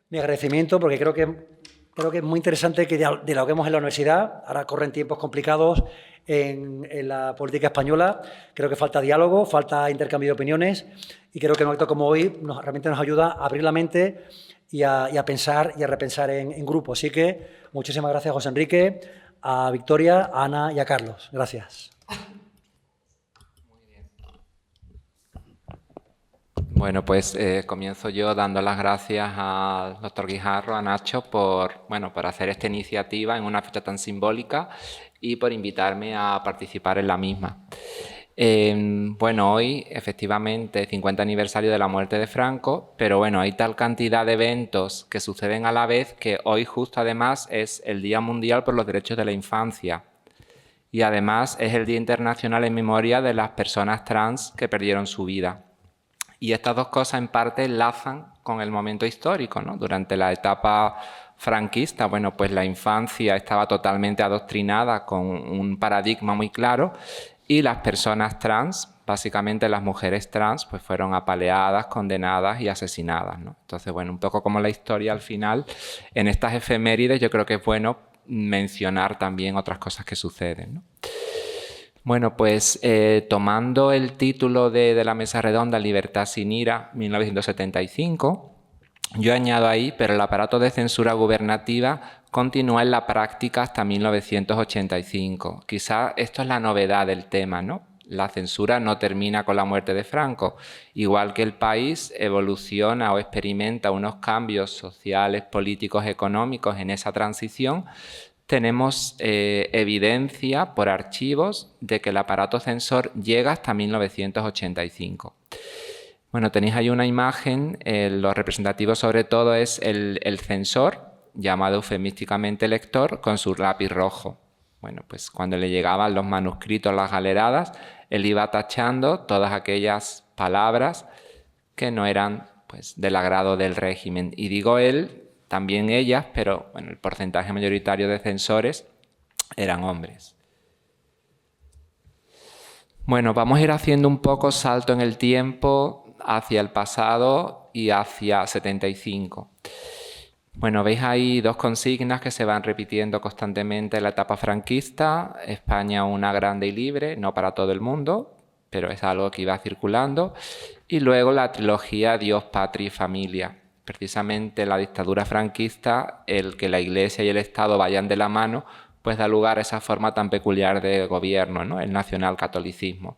mi agradecimiento, porque creo que es muy interesante que dialoguemos en la universidad. Ahora corren tiempos complicados en la política española. Creo que falta diálogo, falta intercambio de opiniones y creo que un acto como hoy realmente nos ayuda a abrir la mente y a pensar y a repensar en grupo. Así que muchísimas gracias a José Enrique, a Victoria, a Ana y a Carlos. Gracias. Bueno, pues comienzo yo dando las gracias al doctor Guijarro, a Nacho, por hacer esta iniciativa en una fecha tan simbólica y por invitarme a participar en la misma. Bueno, hoy efectivamente 50 aniversario de la muerte de Franco, pero bueno, hay tal cantidad de eventos que suceden a la vez que hoy justo además es el Día Mundial por los Derechos de la Infancia y además es el Día Internacional en memoria de las personas trans que perdieron su vida. Y estas dos cosas en parte enlazan con el momento histórico, ¿no? Durante la etapa franquista, bueno, pues la infancia estaba totalmente adoctrinada con un paradigma muy claro y las personas trans, básicamente las mujeres trans, pues fueron apaleadas, condenadas y asesinadas, ¿no? Entonces, bueno, un poco como la historia al final, en estas efemérides yo creo que es bueno mencionar también otras cosas que suceden, ¿no? Bueno, pues tomando el título de la mesa redonda Libertad sin ira, 1975, yo añado ahí, pero el aparato de censura gubernativa continúa en la práctica hasta 1985. Quizá esto es la novedad del tema, ¿no? La censura no termina con la muerte de Franco. Igual que el país evoluciona o experimenta unos cambios sociales, políticos, económicos en esa transición, tenemos evidencia por archivos de que el aparato censor llega hasta 1985. Bueno, tenéis ahí una imagen, lo representativo sobre todo es el censor, llamado eufemísticamente lector, con su lápiz rojo. Bueno, pues cuando le llegaban los manuscritos, las galeradas, él iba tachando todas aquellas palabras que no eran pues, del agrado del régimen. Y digo él, también ellas, pero bueno, el porcentaje mayoritario de censores eran hombres. Bueno, vamos a ir haciendo un poco salto en el tiempo hacia el pasado y hacia 75. Bueno, veis ahí dos consignas que se van repitiendo constantemente en la etapa franquista. España una grande y libre, no para todo el mundo, pero es algo que iba circulando. Y luego la trilogía Dios, Patria y Familia. Precisamente la dictadura franquista, el que la Iglesia y el Estado vayan de la mano, pues da lugar a esa forma tan peculiar de gobierno, ¿no? El nacionalcatolicismo.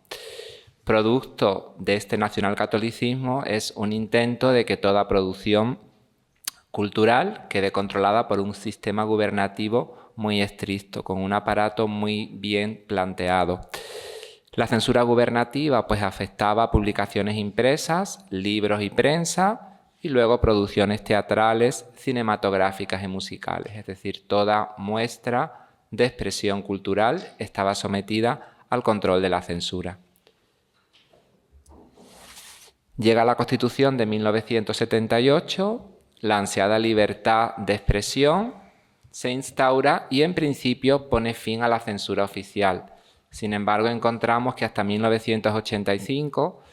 Producto de este nacionalcatolicismo es un intento de que toda producción cultural quede controlada por un sistema gubernativo muy estricto, con un aparato muy bien planteado. La censura gubernativa pues afectaba a publicaciones impresas, libros y prensa, y luego producciones teatrales, cinematográficas y musicales. Es decir, toda muestra de expresión cultural estaba sometida al control de la censura. Llega la Constitución de 1978, la ansiada libertad de expresión se instaura y en principio pone fin a la censura oficial. Sin embargo, encontramos que hasta 1985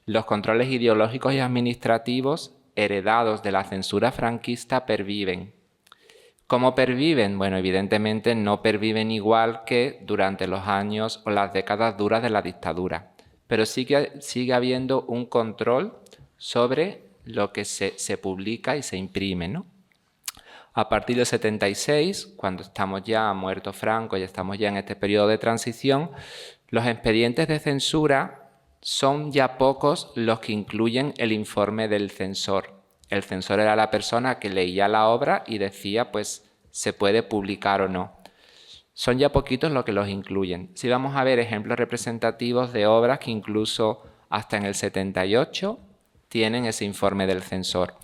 los controles ideológicos y administrativos heredados de la censura franquista perviven. ¿Cómo perviven? Bueno, evidentemente no perviven igual que durante los años o las décadas duras de la dictadura, pero sigue habiendo un control sobre lo que se publica y se imprime, ¿no? A partir del 76, cuando estamos ya muerto Franco y estamos ya en este periodo de transición, los expedientes de censura son ya pocos los que incluyen el informe del censor. El censor era la persona que leía la obra y decía, pues, se puede publicar o no. Son ya poquitos los que los incluyen. Si vamos a ver ejemplos representativos de obras que incluso hasta en el 78 tienen ese informe del censor.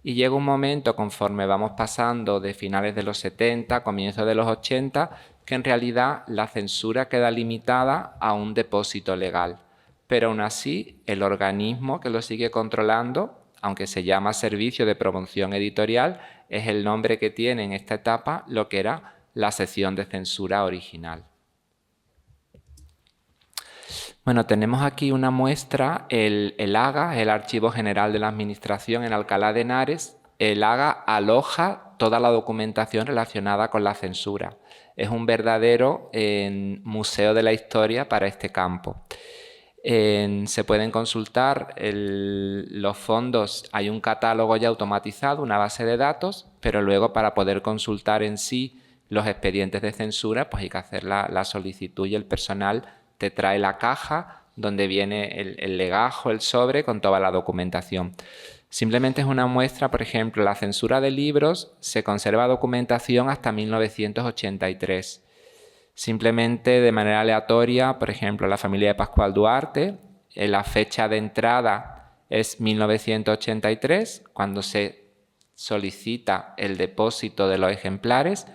Y llega un momento, conforme vamos pasando de finales de los 70, comienzos de los 80, que en realidad la censura queda limitada a un depósito legal. Pero aún así, el organismo que lo sigue controlando, aunque se llama Servicio de Promoción Editorial, es el nombre que tiene en esta etapa lo que era la sección de censura original. Bueno, tenemos aquí una muestra, el AGA, el Archivo General de la Administración en Alcalá de Henares, el AGA aloja toda la documentación relacionada con la censura. Es un verdadero museo de la historia para este campo. Se pueden consultar los fondos, hay un catálogo ya automatizado, una base de datos, pero luego para poder consultar en sí los expedientes de censura, pues hay que hacer la solicitud y el personal te trae la caja donde viene el legajo, el sobre con toda la documentación. Simplemente es una muestra, por ejemplo, la censura de libros se conserva documentación hasta 1983. Simplemente de manera aleatoria, por ejemplo, la familia de Pascual Duarte, la fecha de entrada es 1983, cuando se solicita el depósito de los ejemplares.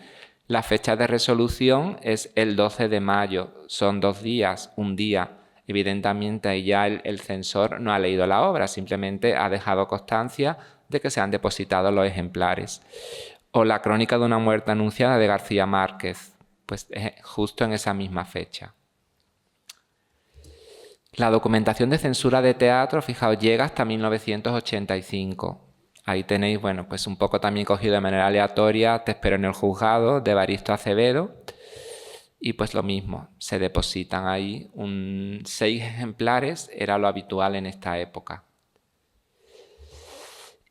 La fecha de resolución es el 12 de mayo, son 2 días, un día. Evidentemente ahí ya el censor no ha leído la obra, simplemente ha dejado constancia de que se han depositado los ejemplares. O la crónica de una muerte anunciada de García Márquez, pues justo en esa misma fecha. La documentación de censura de teatro, fijaos, llega hasta 1985. Ahí tenéis, bueno, pues un poco también cogido de manera aleatoria Te espero en el juzgado, de Evaristo Acevedo. Y pues lo mismo, se depositan ahí 6 ejemplares, era lo habitual en esta época.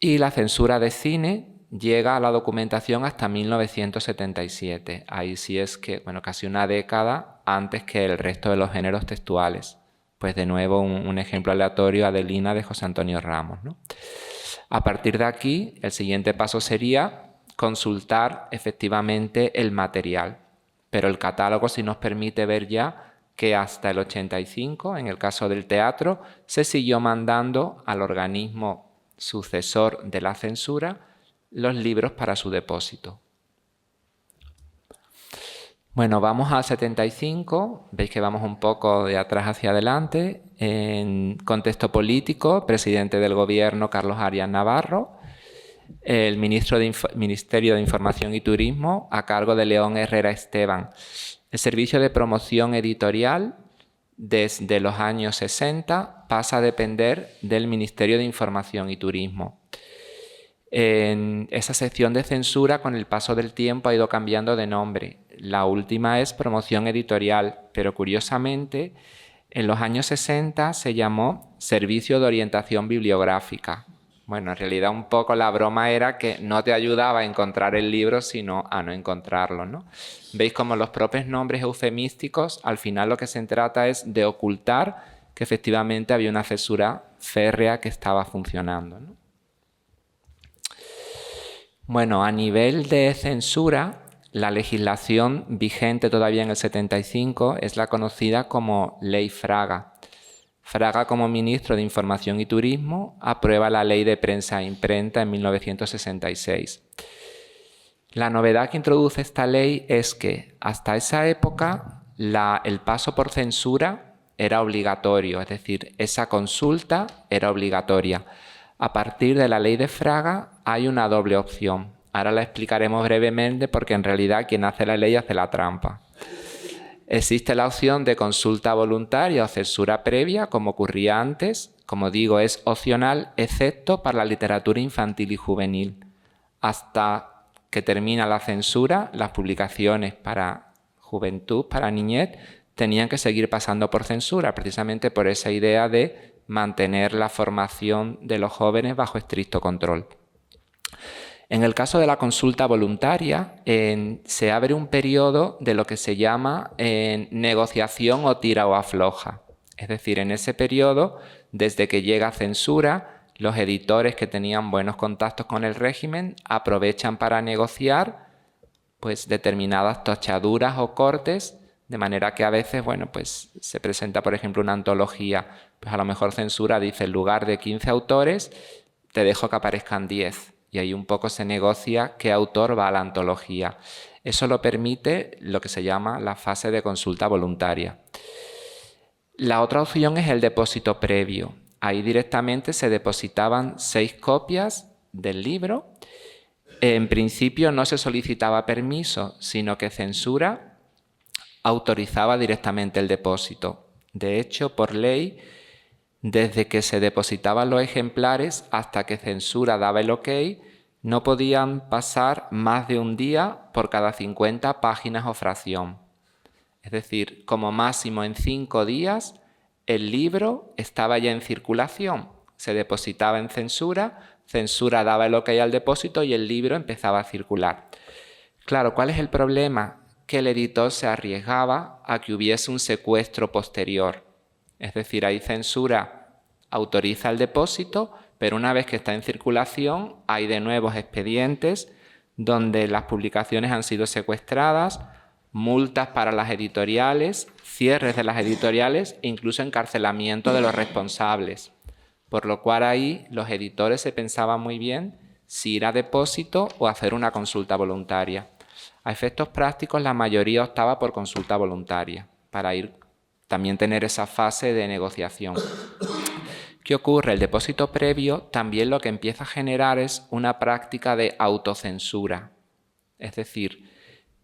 Y la censura de cine llega a la documentación hasta 1977. Ahí sí es que, bueno, casi una década antes que el resto de los géneros textuales. Pues de nuevo un ejemplo aleatorio, Adelina de José Antonio Ramos, ¿no? A partir de aquí, el siguiente paso sería consultar efectivamente el material. Pero el catálogo sí nos permite ver ya que hasta el 85, en el caso del teatro, se siguió mandando al organismo sucesor de la censura los libros para su depósito. Bueno, vamos al 75, veis que vamos un poco de atrás hacia adelante. En contexto político, presidente del gobierno Carlos Arias Navarro, el Ministerio de Información y Turismo a cargo de León Herrera Esteban. El servicio de promoción editorial desde los años 60 pasa a depender del Ministerio de Información y Turismo. En esa sección de censura, con el paso del tiempo, ha ido cambiando de nombre. La última es promoción editorial, pero curiosamente en los años 60 se llamó Servicio de Orientación Bibliográfica. Bueno, en realidad un poco la broma era que no te ayudaba a encontrar el libro, sino a no encontrarlo, ¿no? Veis como los propios nombres eufemísticos, al final lo que se trata es de ocultar que efectivamente había una censura férrea que estaba funcionando, ¿no? Bueno, a nivel de censura, la legislación vigente todavía en el 75 es la conocida como Ley Fraga. Fraga, como ministro de Información y Turismo, aprueba la Ley de Prensa e Imprenta en 1966. La novedad que introduce esta ley es que hasta esa época el paso por censura era obligatorio, es decir, esa consulta era obligatoria. A partir de la Ley de Fraga hay una doble opción. Ahora la explicaremos brevemente porque en realidad quien hace la ley hace la trampa. Existe la opción de consulta voluntaria o censura previa, como ocurría antes. Como digo, es opcional, excepto para la literatura infantil y juvenil. Hasta que termina la censura, las publicaciones para juventud, para niñez, tenían que seguir pasando por censura, precisamente por esa idea de mantener la formación de los jóvenes bajo estricto control. En el caso de la consulta voluntaria, se abre un periodo de lo que se llama negociación o tira o afloja. Es decir, en ese periodo, desde que llega censura, los editores que tenían buenos contactos con el régimen aprovechan para negociar pues, determinadas tochaduras o cortes, de manera que a veces pues, se presenta, por ejemplo, una antología. Pues a lo mejor censura dice, en lugar de 15 autores, te dejo que aparezcan 10. Y ahí un poco se negocia qué autor va a la antología. Eso lo permite lo que se llama la fase de consulta voluntaria. La otra opción es el depósito previo. Ahí directamente se depositaban 6 copias del libro. En principio no se solicitaba permiso, sino que censura autorizaba directamente el depósito. De hecho, por ley, desde que se depositaban los ejemplares hasta que censura daba el ok, No podían pasar más de un día por cada 50 páginas o fracción. Es decir, como máximo en 5 días el libro estaba ya en circulación. Se depositaba en censura, censura daba el ok al depósito y el libro empezaba a circular. Claro, ¿cuál es el problema? Que el editor se arriesgaba a que hubiese un secuestro posterior. Es decir, ahí censura autoriza el depósito, pero una vez que está en circulación hay de nuevo expedientes donde las publicaciones han sido secuestradas, multas para las editoriales, cierres de las editoriales e incluso encarcelamiento de los responsables. Por lo cual ahí los editores se pensaban muy bien si ir a depósito o hacer una consulta voluntaria. A efectos prácticos la mayoría optaba por consulta voluntaria para también tener esa fase de negociación. ¿Qué ocurre? El depósito previo también lo que empieza a generar es una práctica de autocensura. Es decir,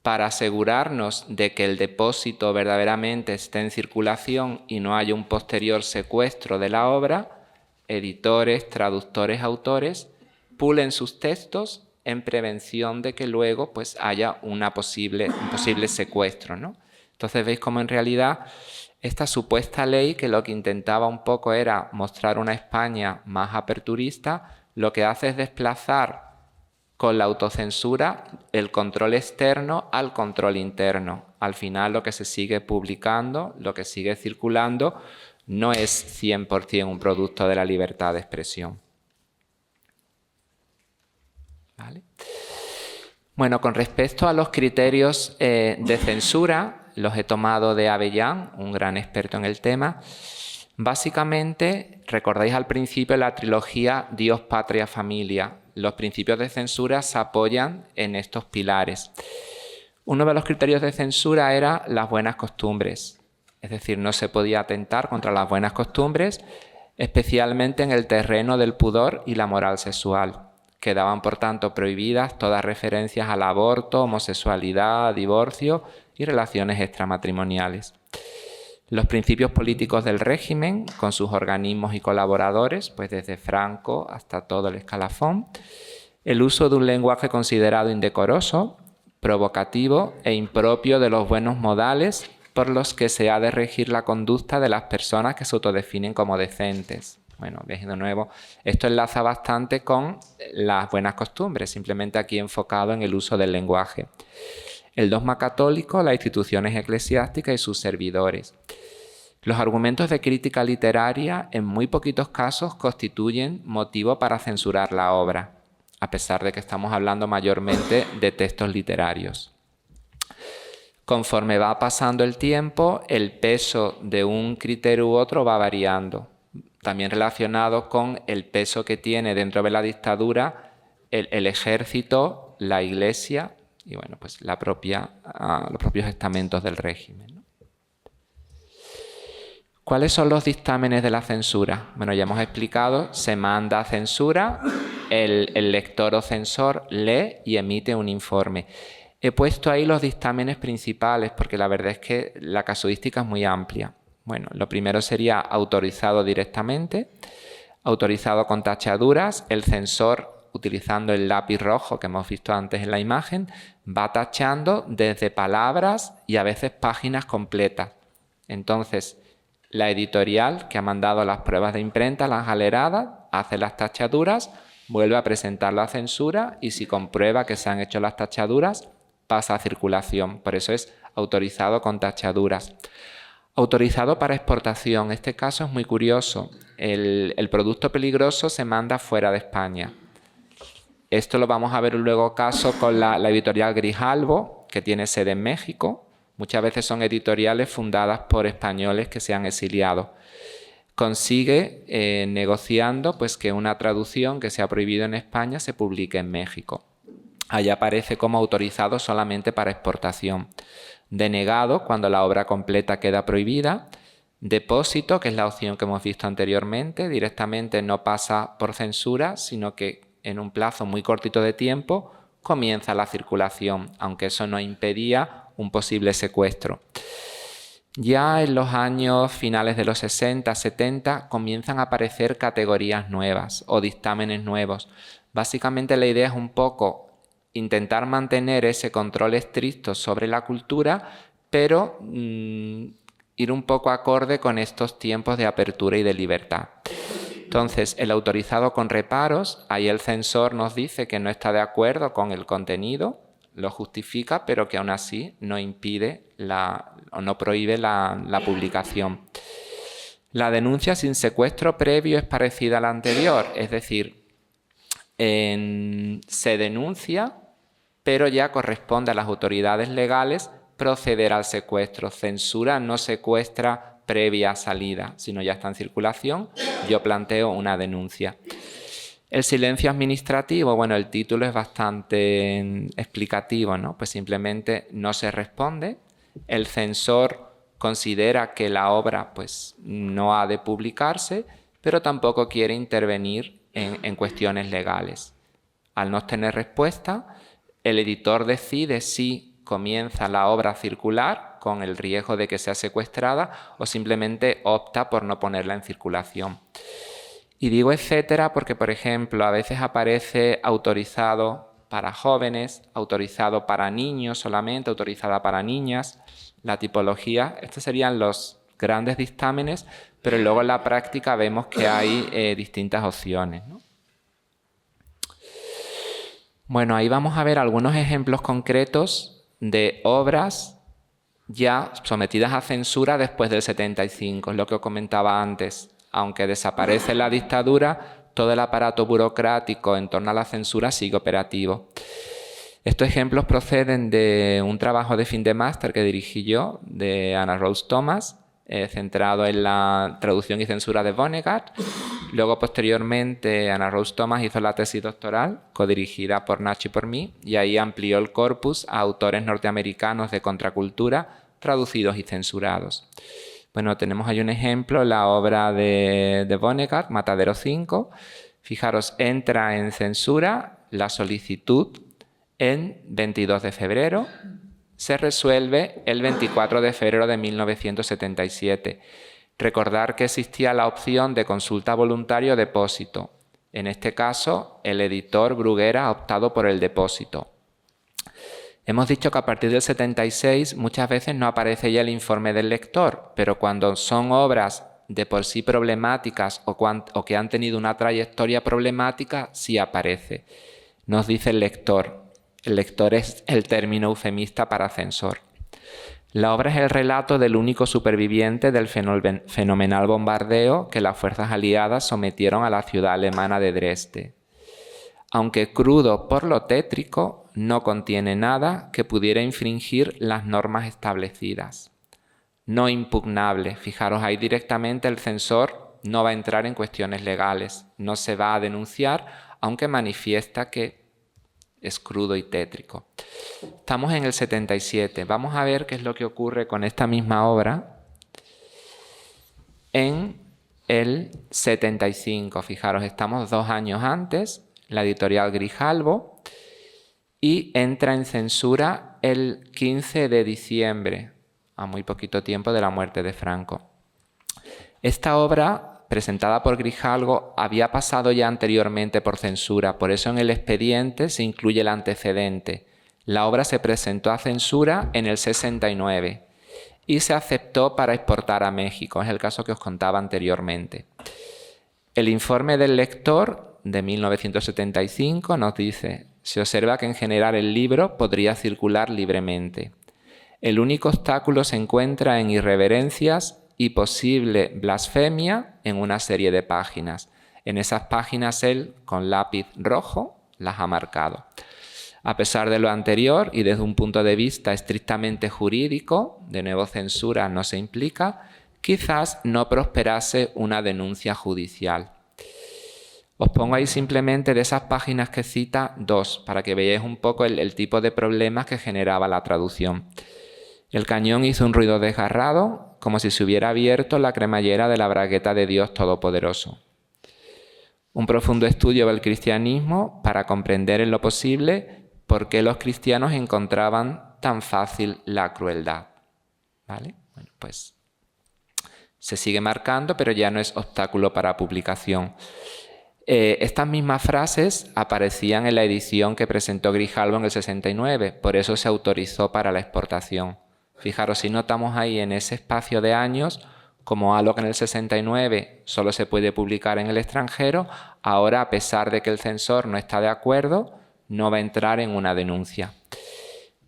para asegurarnos de que el depósito verdaderamente esté en circulación y no haya un posterior secuestro de la obra, editores, traductores, autores pulen sus textos en prevención de que luego pues, haya un posible secuestro, ¿no? Entonces veis cómo en realidad esta supuesta ley, que lo que intentaba un poco era mostrar una España más aperturista, lo que hace es desplazar con la autocensura el control externo al control interno. Al final lo que se sigue publicando, lo que sigue circulando, no es 100% un producto de la libertad de expresión. ¿Vale? Bueno, con respecto a los criterios de censura, los he tomado de Avellán, un gran experto en el tema. Básicamente, recordáis al principio la trilogía Dios, Patria, Familia. Los principios de censura se apoyan en estos pilares. Uno de los criterios de censura era las buenas costumbres. Es decir, no se podía atentar contra las buenas costumbres, especialmente en el terreno del pudor y la moral sexual. Quedaban, por tanto, prohibidas todas referencias al aborto, homosexualidad, divorcio y relaciones extramatrimoniales. Los principios políticos del régimen, con sus organismos y colaboradores, pues desde Franco hasta todo el escalafón. El uso de un lenguaje considerado indecoroso, provocativo e impropio de los buenos modales por los que se ha de regir la conducta de las personas que se autodefinen como decentes. Bueno, veis de nuevo, esto enlaza bastante con las buenas costumbres, simplemente aquí enfocado en el uso del lenguaje. El dogma católico, las instituciones eclesiásticas y sus servidores. Los argumentos de crítica literaria en muy poquitos casos constituyen motivo para censurar la obra, a pesar de que estamos hablando mayormente de textos literarios. Conforme va pasando el tiempo, el peso de un criterio u otro va variando, también relacionado con el peso que tiene dentro de la dictadura el ejército, la iglesia y bueno, pues los propios estamentos del régimen, ¿no? ¿Cuáles son los dictámenes de la censura? Bueno, ya hemos explicado, se manda a censura, el lector o censor lee y emite un informe. He puesto ahí los dictámenes principales porque la verdad es que la casuística es muy amplia. Bueno, lo primero sería autorizado directamente, autorizado con tachaduras. El censor, utilizando el lápiz rojo que hemos visto antes en la imagen, va tachando desde palabras y a veces páginas completas. Entonces, la editorial que ha mandado las pruebas de imprenta, las galeradas, hace las tachaduras, vuelve a presentar la censura y si comprueba que se han hecho las tachaduras, pasa a circulación. Por eso es autorizado con tachaduras. Autorizado para exportación. Este caso es muy curioso. El producto peligroso se manda fuera de España. Esto lo vamos a ver luego caso con la editorial Grijalbo, que tiene sede en México. Muchas veces son editoriales fundadas por españoles que se han exiliado. Consigue, negociando, pues que una traducción que se ha prohibido en España se publique en México. Allá aparece como autorizado solamente para exportación. Denegado cuando la obra completa queda prohibida. Depósito, que es la opción que hemos visto anteriormente, directamente no pasa por censura, sino que en un plazo muy cortito de tiempo comienza la circulación, aunque eso no impedía un posible secuestro. Ya en los años finales de los 60, 70 comienzan a aparecer categorías nuevas o dictámenes nuevos. Básicamente la idea es un poco intentar mantener ese control estricto sobre la cultura, pero ir un poco acorde con estos tiempos de apertura y de libertad. Entonces, el autorizado con reparos, ahí el censor nos dice que no está de acuerdo con el contenido, lo justifica, pero que aún así no impide o no prohíbe la publicación. La denuncia sin secuestro previo es parecida a la anterior, es decir, se denuncia, pero ya corresponde a las autoridades legales proceder al secuestro. Censura no secuestra previa salida, sino ya está en circulación, yo planteo una denuncia. El silencio administrativo, bueno, el título es bastante explicativo, ¿no? Pues simplemente no se responde, el censor considera que la obra pues no ha de publicarse, pero tampoco quiere intervenir en cuestiones legales. Al no tener respuesta, el editor decide si comienza la obra a circular con el riesgo de que sea secuestrada o simplemente opta por no ponerla en circulación. Y digo etcétera porque, por ejemplo, a veces aparece autorizado para jóvenes, autorizado para niños solamente, autorizada para niñas. La tipología, estos serían los grandes dictámenes, pero luego en la práctica vemos que hay distintas opciones, ¿no? Bueno, ahí vamos a ver algunos ejemplos concretos de obras ya sometidas a censura después del 75, es lo que os comentaba antes. Aunque desaparece la dictadura, todo el aparato burocrático en torno a la censura sigue operativo. Estos ejemplos proceden de un trabajo de fin de máster que dirigí yo, de Anna Rose Thomas, centrado en la traducción y censura de Vonnegut. Luego, posteriormente, Anna Rose Thomas hizo la tesis doctoral, codirigida por Nacho y por mí, y ahí amplió el corpus a autores norteamericanos de contracultura, traducidos y censurados. Bueno, tenemos ahí un ejemplo, la obra de Vonnegut, Matadero 5. Fijaros, entra en censura la solicitud en 22 de febrero, se resuelve el 24 de febrero de 1977. Recordar que existía la opción de consulta voluntaria o depósito. En este caso, el editor Bruguera ha optado por el depósito. Hemos dicho que a partir del 76 muchas veces no aparece ya el informe del lector, pero cuando son obras de por sí problemáticas o que han tenido una trayectoria problemática, sí aparece. Nos dice el lector. El lector es el término eufemista para censor. La obra es el relato del único superviviente del fenomenal bombardeo que las fuerzas aliadas sometieron a la ciudad alemana de Dresde. Aunque crudo por lo tétrico, no contiene nada que pudiera infringir las normas establecidas. No impugnable. Fijaros, ahí directamente el censor no va a entrar en cuestiones legales, no se va a denunciar, aunque manifiesta que es crudo y tétrico. Estamos en el 77. Vamos a ver qué es lo que ocurre con esta misma obra en el 75. Fijaros, estamos 2 años antes, la editorial Grijalbo, y entra en censura el 15 de diciembre, a muy poquito tiempo de la muerte de Franco. Esta obra, presentada por Grijalbo, había pasado ya anteriormente por censura, por eso en el expediente se incluye el antecedente. La obra se presentó a censura en el 69 y se aceptó para exportar a México, es el caso que os contaba anteriormente. El informe del lector de 1975 nos dice: se observa que en general el libro podría circular libremente. El único obstáculo se encuentra en irreverencias y posible blasfemia en una serie de páginas. En esas páginas él, con lápiz rojo, las ha marcado. A pesar de lo anterior y desde un punto de vista estrictamente jurídico, de nuevo censura no se implica, quizás no prosperase una denuncia judicial. Os pongo ahí simplemente de esas páginas que cita 2, para que veáis un poco el tipo de problemas que generaba la traducción. El cañón hizo un ruido desgarrado, como si se hubiera abierto la cremallera de la bragueta de Dios Todopoderoso. Un profundo estudio del cristianismo para comprender en lo posible por qué los cristianos encontraban tan fácil la crueldad. ¿Vale? Bueno, pues se sigue marcando, pero ya no es obstáculo para publicación. Estas mismas frases aparecían en la edición que presentó Grijalbo en el 69, por eso se autorizó para la exportación. Fijaros, si notamos ahí en ese espacio de años, como algo que en el 69 solo se puede publicar en el extranjero, ahora, a pesar de que el censor no está de acuerdo, no va a entrar en una denuncia.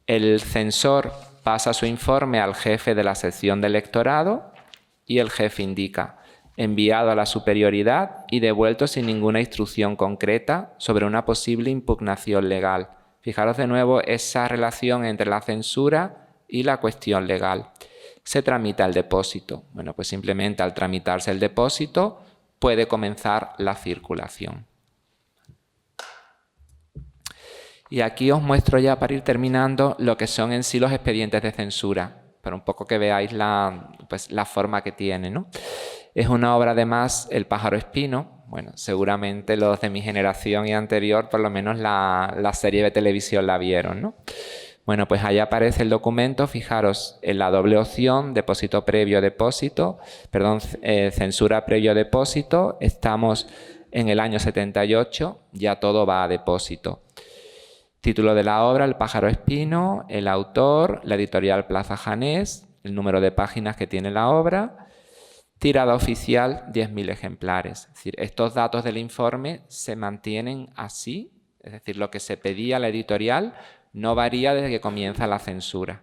El censor pasa su informe al jefe de la sección del lectorado y el jefe indica: enviado a la superioridad y devuelto sin ninguna instrucción concreta sobre una posible impugnación legal. Fijaros de nuevo esa relación entre la censura y la cuestión legal. Se tramita el depósito. Bueno, pues simplemente al tramitarse el depósito puede comenzar la circulación. Y aquí os muestro ya, para ir terminando, lo que son en sí los expedientes de censura, para un poco que veáis la forma que tiene, ¿no? Es una obra, además, El pájaro espino. Bueno, seguramente los de mi generación y anterior, por lo menos la serie de televisión la vieron, ¿no? Bueno, pues ahí aparece el documento. Fijaros en la doble opción, depósito previo depósito, perdón, censura previo depósito. Estamos en el año 78, ya todo va a depósito. Título de la obra: El pájaro espino, el autor, la editorial Plaza Janés, el número de páginas que tiene la obra. Tirada oficial, 10.000 ejemplares. Es decir, estos datos del informe se mantienen así, es decir, lo que se pedía a la editorial no varía desde que comienza la censura.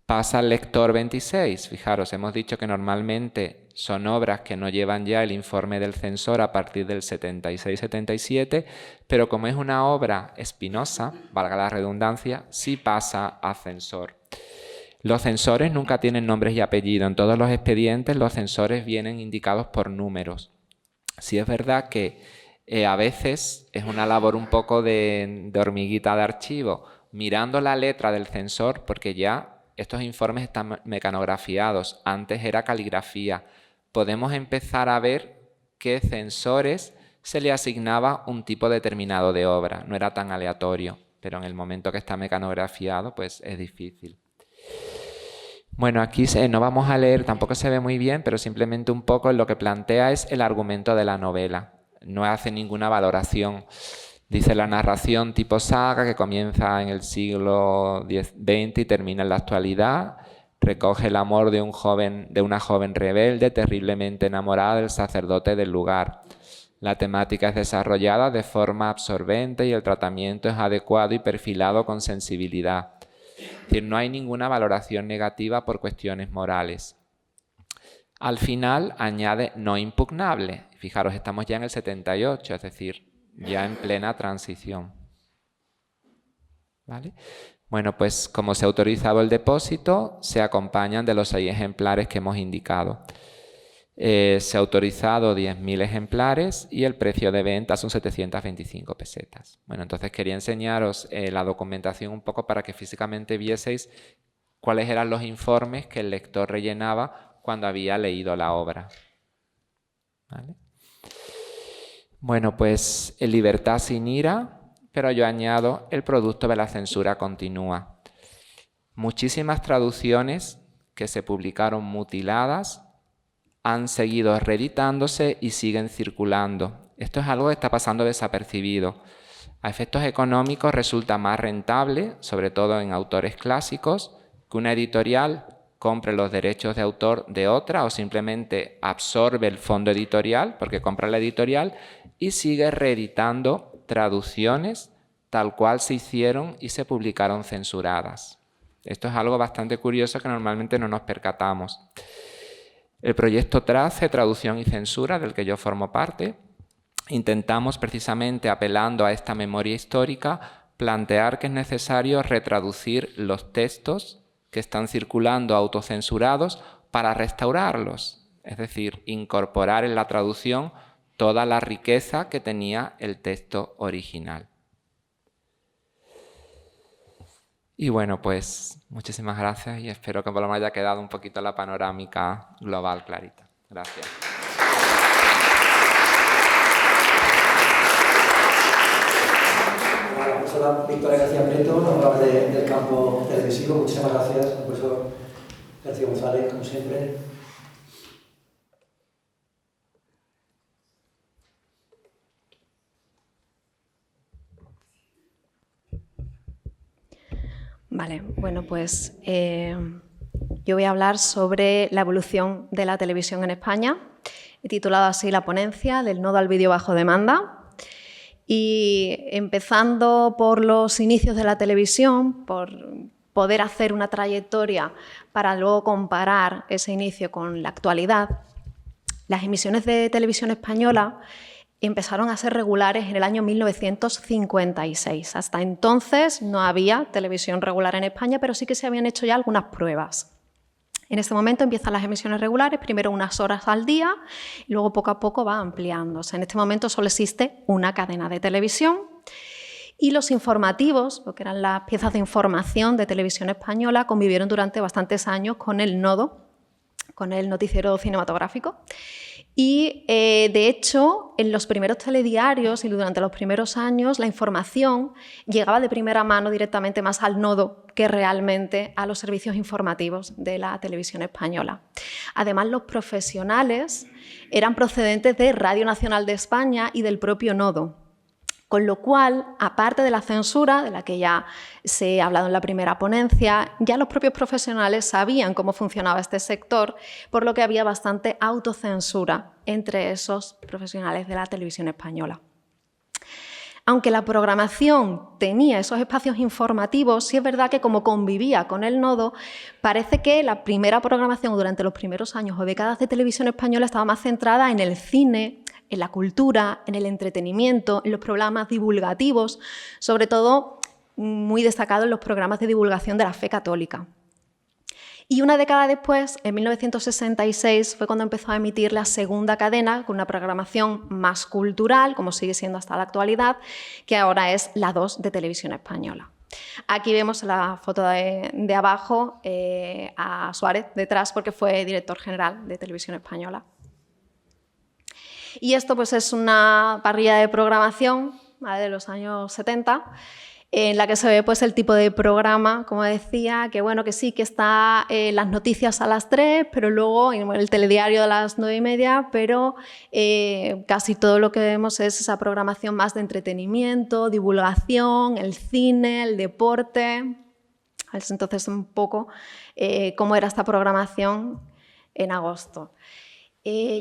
Pasa al lector 26. Fijaros, hemos dicho que normalmente son obras que no llevan ya el informe del censor a partir del 76-77, pero como es una obra espinosa, valga la redundancia, sí pasa a censor. Los censores nunca tienen nombres y apellidos. En todos los expedientes los censores vienen indicados por números. Sí es verdad que a veces es una labor un poco de hormiguita de archivo, mirando la letra del censor, porque ya estos informes están mecanografiados. Antes era caligrafía. Podemos empezar a ver qué censores se le asignaba un tipo determinado de obra. No era tan aleatorio, pero en el momento que está mecanografiado, pues es difícil. Bueno, aquí no vamos a leer, tampoco se ve muy bien, pero simplemente un poco lo que plantea es el argumento de la novela. No hace ninguna valoración. Dice: la narración tipo saga, que comienza en el siglo XX y termina en la actualidad, recoge el amor de una joven rebelde terriblemente enamorada del sacerdote del lugar. La temática es desarrollada de forma absorbente y el tratamiento es adecuado y perfilado con sensibilidad. Es decir, no hay ninguna valoración negativa por cuestiones morales. Al final añade no impugnable. Fijaros, estamos ya en el 78, es decir, ya en plena transición. ¿Vale? Bueno, pues como se ha autorizado el depósito, se acompañan de los 6 ejemplares que hemos indicado. Se ha autorizado 10.000 ejemplares y el precio de venta son 725 pesetas. Bueno, entonces quería enseñaros la documentación un poco para que físicamente vieseis cuáles eran los informes que el lector rellenaba cuando había leído la obra. ¿Vale? Bueno, pues en libertad sin ira, pero yo añado: el producto de la censura continúa. Muchísimas traducciones que se publicaron mutiladas han seguido reeditándose y siguen circulando. Esto es algo que está pasando desapercibido. A efectos económicos resulta más rentable, sobre todo en autores clásicos, que una editorial compre los derechos de autor de otra o simplemente absorbe el fondo editorial porque compra la editorial y sigue reeditando traducciones tal cual se hicieron y se publicaron censuradas. Esto es algo bastante curioso que normalmente no nos percatamos. El proyecto TRACE, Traducción y Censura, del que yo formo parte, intentamos, precisamente apelando a esta memoria histórica, plantear que es necesario retraducir los textos que están circulando autocensurados para restaurarlos, es decir, incorporar en la traducción toda la riqueza que tenía el texto original. Y bueno, pues muchísimas gracias y espero que por lo menos haya quedado un poquito la panorámica global clarita. Gracias. La profesora Victoria García Prieto, nos habla del campo televisivo. Muchísimas gracias, profesor García González, como siempre. Vale, bueno, pues yo voy a hablar sobre la evolución de la televisión en España. He titulado así la ponencia del nodo al vídeo bajo demanda. Y empezando por los inicios de la televisión, por poder hacer una trayectoria para luego comparar ese inicio con la actualidad, las emisiones de televisión española empezaron a ser regulares en el año 1956. Hasta entonces no había televisión regular en España, pero sí que se habían hecho ya algunas pruebas. En este momento empiezan las emisiones regulares, primero unas horas al día y luego poco a poco va ampliándose. En este momento solo existe una cadena de televisión y los informativos, lo que eran las piezas de información de televisión española, convivieron durante bastantes años con el nodo, con el noticiero cinematográfico. Y, de hecho, en los primeros telediarios y durante los primeros años, la información llegaba de primera mano directamente más al nodo que realmente a los servicios informativos de la televisión española. Además, los profesionales eran procedentes de Radio Nacional de España y del propio nodo. Con lo cual, aparte de la censura, de la que ya se ha hablado en la primera ponencia, ya los propios profesionales sabían cómo funcionaba este sector, por lo que había bastante autocensura entre esos profesionales de la televisión española. Aunque la programación tenía esos espacios informativos, sí es verdad que como convivía con el nodo, parece que la primera programación durante los primeros años o décadas de televisión española estaba más centrada en el cine, en la cultura, en el entretenimiento, en los programas divulgativos, sobre todo muy destacados en los programas de divulgación de la fe católica. Y una década después, en 1966, fue cuando empezó a emitir la segunda cadena con una programación más cultural, como sigue siendo hasta la actualidad, que ahora es la 2 de Televisión Española. Aquí vemos la foto de abajo a Suárez detrás porque fue director general de Televisión Española. Y esto pues, es una parrilla de programación, ¿vale?, de los años 70, en la que se ve pues, el tipo de programa, como decía, que bueno, que sí, que está las noticias a las 3, pero luego el telediario a las 9:30, pero casi todo lo que vemos es esa programación más de entretenimiento, divulgación, el cine, el deporte. Entonces, un poco cómo era esta programación en agosto.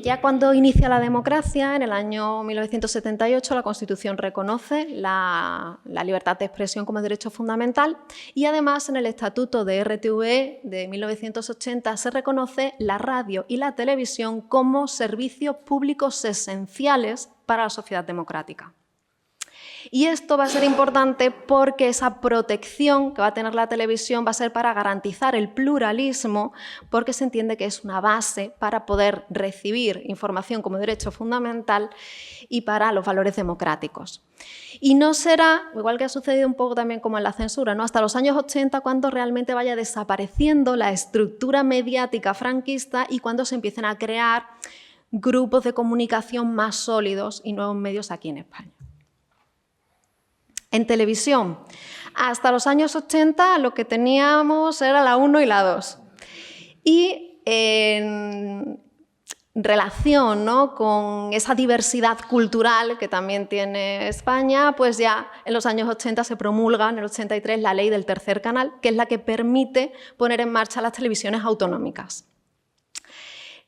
Ya cuando inicia la democracia, en el año 1978, la Constitución reconoce la libertad de expresión como derecho fundamental y además en el Estatuto de RTV de 1980 se reconoce la radio y la televisión como servicios públicos esenciales para la sociedad democrática. Y esto va a ser importante porque esa protección que va a tener la televisión va a ser para garantizar el pluralismo, porque se entiende que es una base para poder recibir información como derecho fundamental y para los valores democráticos. Y no será, igual que ha sucedido un poco también como en la censura, ¿no?, hasta los años 80 cuando realmente vaya desapareciendo la estructura mediática franquista y cuando se empiecen a crear grupos de comunicación más sólidos y nuevos medios aquí en España. En televisión, hasta los años 80 lo que teníamos era la 1 y la 2. Y en relación, ¿no?, con esa diversidad cultural que también tiene España, pues ya en los años 80 se promulga, en el 83, la ley del tercer canal, que es la que permite poner en marcha las televisiones autonómicas.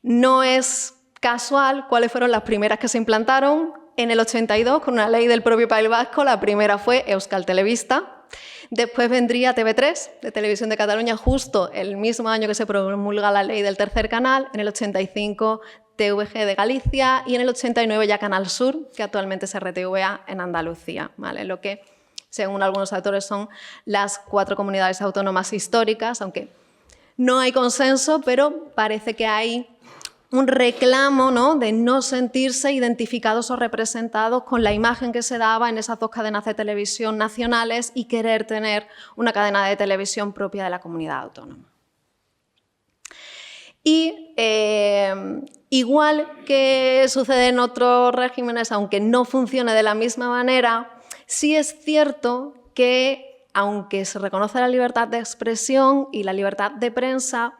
No es casual cuáles fueron las primeras que se implantaron. En el 82, con una ley del propio País Vasco, la primera fue Euskal Telebista. Después vendría TV3, de Televisión de Cataluña, justo el mismo año que se promulga la ley del tercer canal. En el 85, TVG de Galicia y en el 89 ya Canal Sur, que actualmente es RTVA en Andalucía, ¿vale? Lo que, según algunos autores, son las 4 comunidades autónomas históricas, aunque no hay consenso, pero parece que hay un reclamo, ¿no?, de no sentirse identificados o representados con la imagen que se daba en esas 2 cadenas de televisión nacionales y querer tener una cadena de televisión propia de la comunidad autónoma. Y igual que sucede en otros regímenes, aunque no funcione de la misma manera, sí es cierto que, aunque se reconoce la libertad de expresión y la libertad de prensa,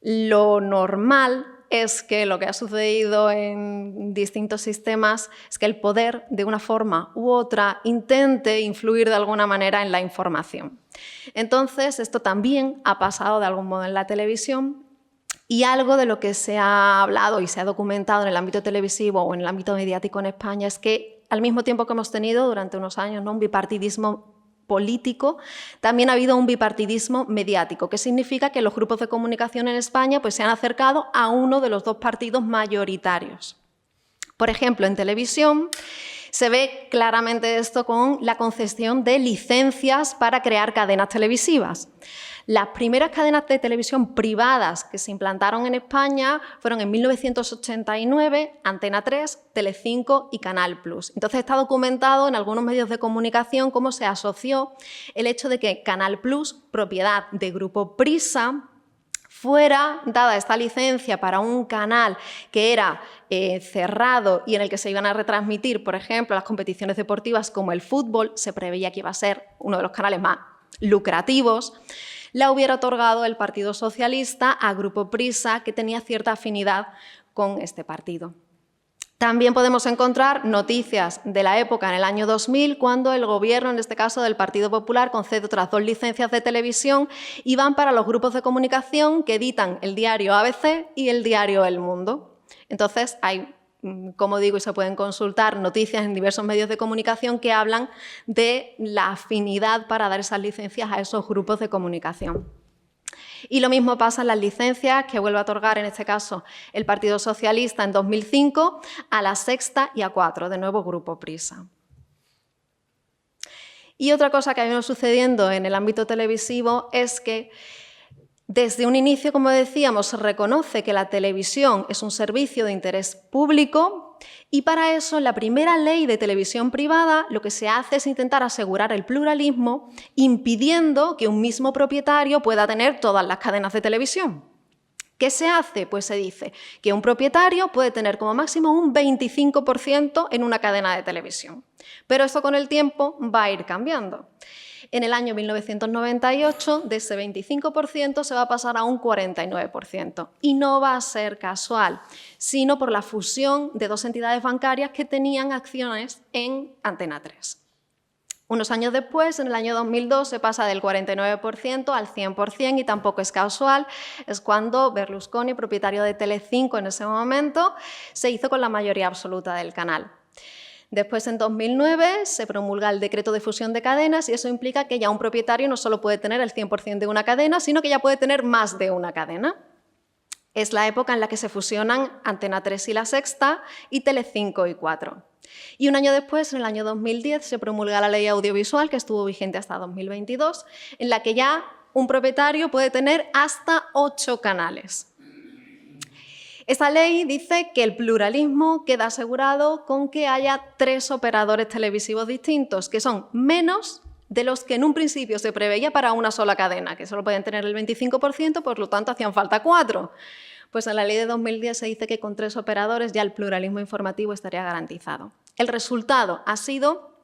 lo normal es que lo que ha sucedido en distintos sistemas es que el poder, de una forma u otra, intente influir de alguna manera en la información. Entonces, esto también ha pasado de algún modo en la televisión, y algo de lo que se ha hablado y se ha documentado en el ámbito televisivo o en el ámbito mediático en España es que, al mismo tiempo que hemos tenido durante unos años, ¿no?, un bipartidismo político, también ha habido un bipartidismo mediático, que significa que los grupos de comunicación en España pues, se han acercado a uno de los dos partidos mayoritarios. Por ejemplo, en televisión se ve claramente esto con la concesión de licencias para crear cadenas televisivas. Las primeras cadenas de televisión privadas que se implantaron en España fueron en 1989, Antena 3, Telecinco y Canal Plus. Entonces está documentado en algunos medios de comunicación cómo se asoció el hecho de que Canal Plus, propiedad de Grupo Prisa, fuera dada esta licencia para un canal que era cerrado y en el que se iban a retransmitir, por ejemplo, las competiciones deportivas como el fútbol, se preveía que iba a ser uno de los canales más lucrativos, la hubiera otorgado el Partido Socialista a Grupo Prisa, que tenía cierta afinidad con este partido. También podemos encontrar noticias de la época en el año 2000, cuando el gobierno, en este caso del Partido Popular, concede otras 2 licencias de televisión y van para los grupos de comunicación que editan el diario ABC y el diario El Mundo. Entonces, hay, como digo, y se pueden consultar noticias en diversos medios de comunicación que hablan de la afinidad para dar esas licencias a esos grupos de comunicación. Y lo mismo pasa en las licencias que vuelve a otorgar, en este caso, el Partido Socialista en 2005 a La Sexta y a 4, de nuevo Grupo Prisa. Y otra cosa que ha venido sucediendo en el ámbito televisivo es que desde un inicio, como decíamos, se reconoce que la televisión es un servicio de interés público y para eso en la primera ley de televisión privada lo que se hace es intentar asegurar el pluralismo impidiendo que un mismo propietario pueda tener todas las cadenas de televisión. ¿Qué se hace? Pues se dice que un propietario puede tener como máximo un 25% en una cadena de televisión, pero esto con el tiempo va a ir cambiando. En el año 1998, de ese 25% se va a pasar a un 49%. Y no va a ser casual, sino por la fusión de 2 entidades bancarias que tenían acciones en Antena 3. Unos años después, en el año 2002, se pasa del 49% al 100% y tampoco es casual. Es cuando Berlusconi, propietario de Telecinco en ese momento, se hizo con la mayoría absoluta del canal. Después, en 2009, se promulga el decreto de fusión de cadenas y eso implica que ya un propietario no solo puede tener el 100% de una cadena, sino que ya puede tener más de una cadena. Es la época en la que se fusionan Antena 3 y La Sexta y Telecinco y 4. Y un año después, en el año 2010, se promulga la ley audiovisual, que estuvo vigente hasta 2022, en la que ya un propietario puede tener hasta 8 canales. Esta ley dice que el pluralismo queda asegurado con que haya 3 operadores televisivos distintos, que son menos de los que en un principio se preveía para una sola cadena, que solo podían tener el 25%, por lo tanto hacían falta 4. Pues en la ley de 2010 se dice que con 3 operadores ya el pluralismo informativo estaría garantizado. El resultado ha sido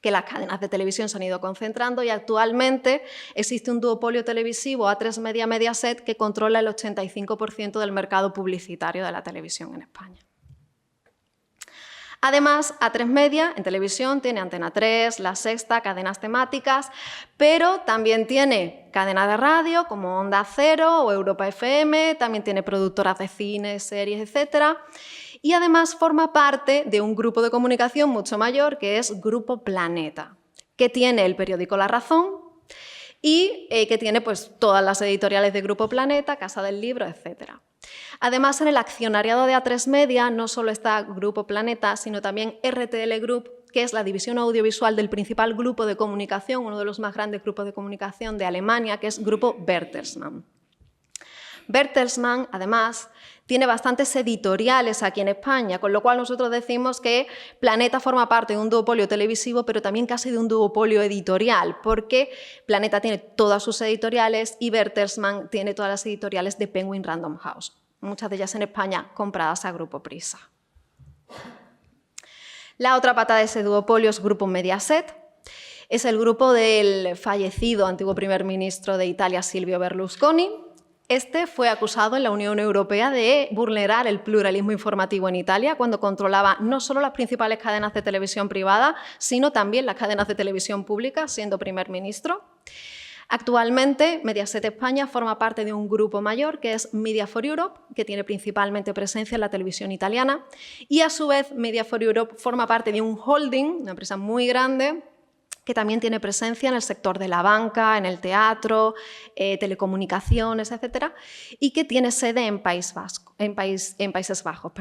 que las cadenas de televisión se han ido concentrando y actualmente existe un duopolio televisivo A3 Media Mediaset que controla el 85% del mercado publicitario de la televisión en España. Además, A3 Media en televisión tiene Antena 3, La Sexta, cadenas temáticas, pero también tiene cadenas de radio como Onda Cero o Europa FM, también tiene productoras de cine, series, etc. Y además forma parte de un grupo de comunicación mucho mayor que es Grupo Planeta, que tiene el periódico La Razón y que tiene pues, todas las editoriales de Grupo Planeta, Casa del Libro, etc. Además, en el accionariado de A3 Media no solo está Grupo Planeta, sino también RTL Group, que es la división audiovisual del principal grupo de comunicación, uno de los más grandes grupos de comunicación de Alemania, que es Grupo Bertelsmann. Bertelsmann, además, tiene bastantes editoriales aquí en España, con lo cual nosotros decimos que Planeta forma parte de un duopolio televisivo, pero también casi de un duopolio editorial, porque Planeta tiene todas sus editoriales y Bertelsmann tiene todas las editoriales de Penguin Random House, muchas de ellas en España compradas a Grupo Prisa. La otra pata de ese duopolio es Grupo Mediaset. Es el grupo del fallecido antiguo primer ministro de Italia, Silvio Berlusconi. Este fue acusado en la Unión Europea de vulnerar el pluralismo informativo en Italia cuando controlaba no solo las principales cadenas de televisión privada, sino también las cadenas de televisión pública, siendo primer ministro. Actualmente, Mediaset España forma parte de un grupo mayor que es Media for Europe, que tiene principalmente presencia en la televisión italiana, y a su vez Media for Europe forma parte de un holding, una empresa muy grande, que también tiene presencia en el sector de la banca, en el teatro, telecomunicaciones, etcétera, y que tiene sede en Países Bajos.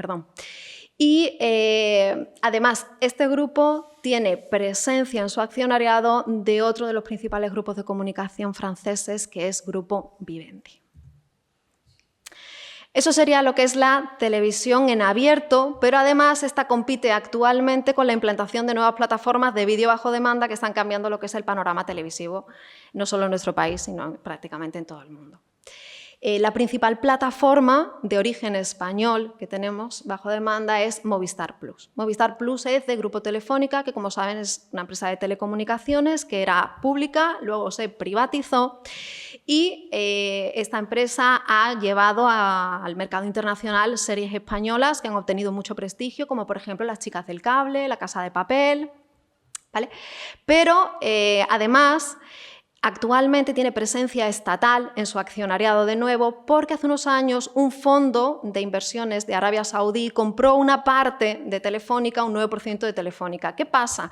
Y además, este grupo tiene presencia en su accionariado de otro de los principales grupos de comunicación franceses, que es Grupo Vivendi. Eso sería lo que es la televisión en abierto, pero además esta compite actualmente con la implantación de nuevas plataformas de vídeo bajo demanda que están cambiando lo que es el panorama televisivo, no solo en nuestro país, sino prácticamente en todo el mundo. La principal plataforma de origen español que tenemos bajo demanda es Movistar Plus. Movistar Plus es de Grupo Telefónica, que como saben es una empresa de telecomunicaciones que era pública, luego se privatizó y esta empresa ha llevado al mercado internacional series españolas que han obtenido mucho prestigio, como por ejemplo Las chicas del cable, La casa de papel, ¿vale? Pero además actualmente tiene presencia estatal en su accionariado de nuevo porque hace unos años un fondo de inversiones de Arabia Saudí compró una parte de Telefónica, un 9% de Telefónica. ¿Qué pasa?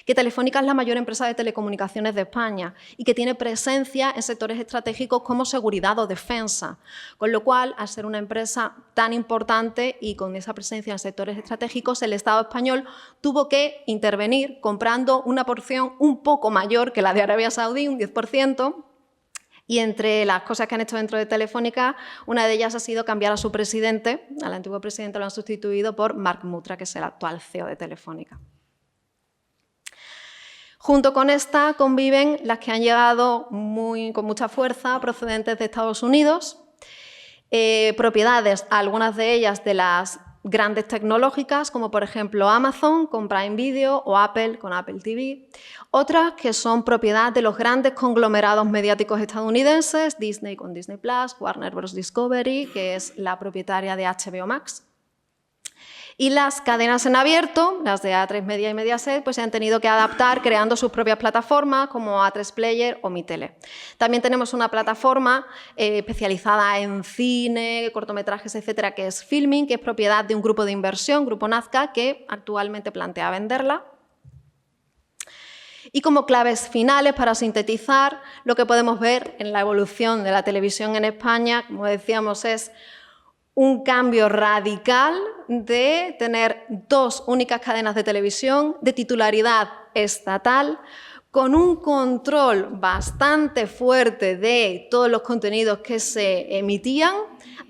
Que Telefónica es la mayor empresa de telecomunicaciones de España y que tiene presencia en sectores estratégicos como seguridad o defensa, con lo cual, al ser una empresa tan importante y con esa presencia en sectores estratégicos, el Estado español tuvo que intervenir comprando una porción un poco mayor que la de Arabia Saudí, un 10%, y entre las cosas que han hecho dentro de Telefónica, una de ellas ha sido cambiar a su presidente, al antiguo presidente lo han sustituido por Mark Mutra, que es el actual CEO de Telefónica. Junto con esta conviven las que han llegado con mucha fuerza procedentes de Estados Unidos, propiedades, algunas de ellas de las grandes tecnológicas, como por ejemplo Amazon con Prime Video o Apple con Apple TV, otras que son propiedad de los grandes conglomerados mediáticos estadounidenses, Disney con Disney+, Warner Bros. Discovery, que es la propietaria de HBO Max. Y las cadenas en abierto, las de A3 Media y Mediaset, pues se han tenido que adaptar creando sus propias plataformas como A3 Player o Mi Tele. También tenemos una plataforma especializada en cine, cortometrajes, etcétera, que es Filming, que es propiedad de un grupo de inversión, Grupo Nazca, que actualmente plantea venderla. Y como claves finales, para sintetizar, lo que podemos ver en la evolución de la televisión en España, como decíamos, es un cambio radical de tener dos únicas cadenas de televisión de titularidad estatal, con un control bastante fuerte de todos los contenidos que se emitían,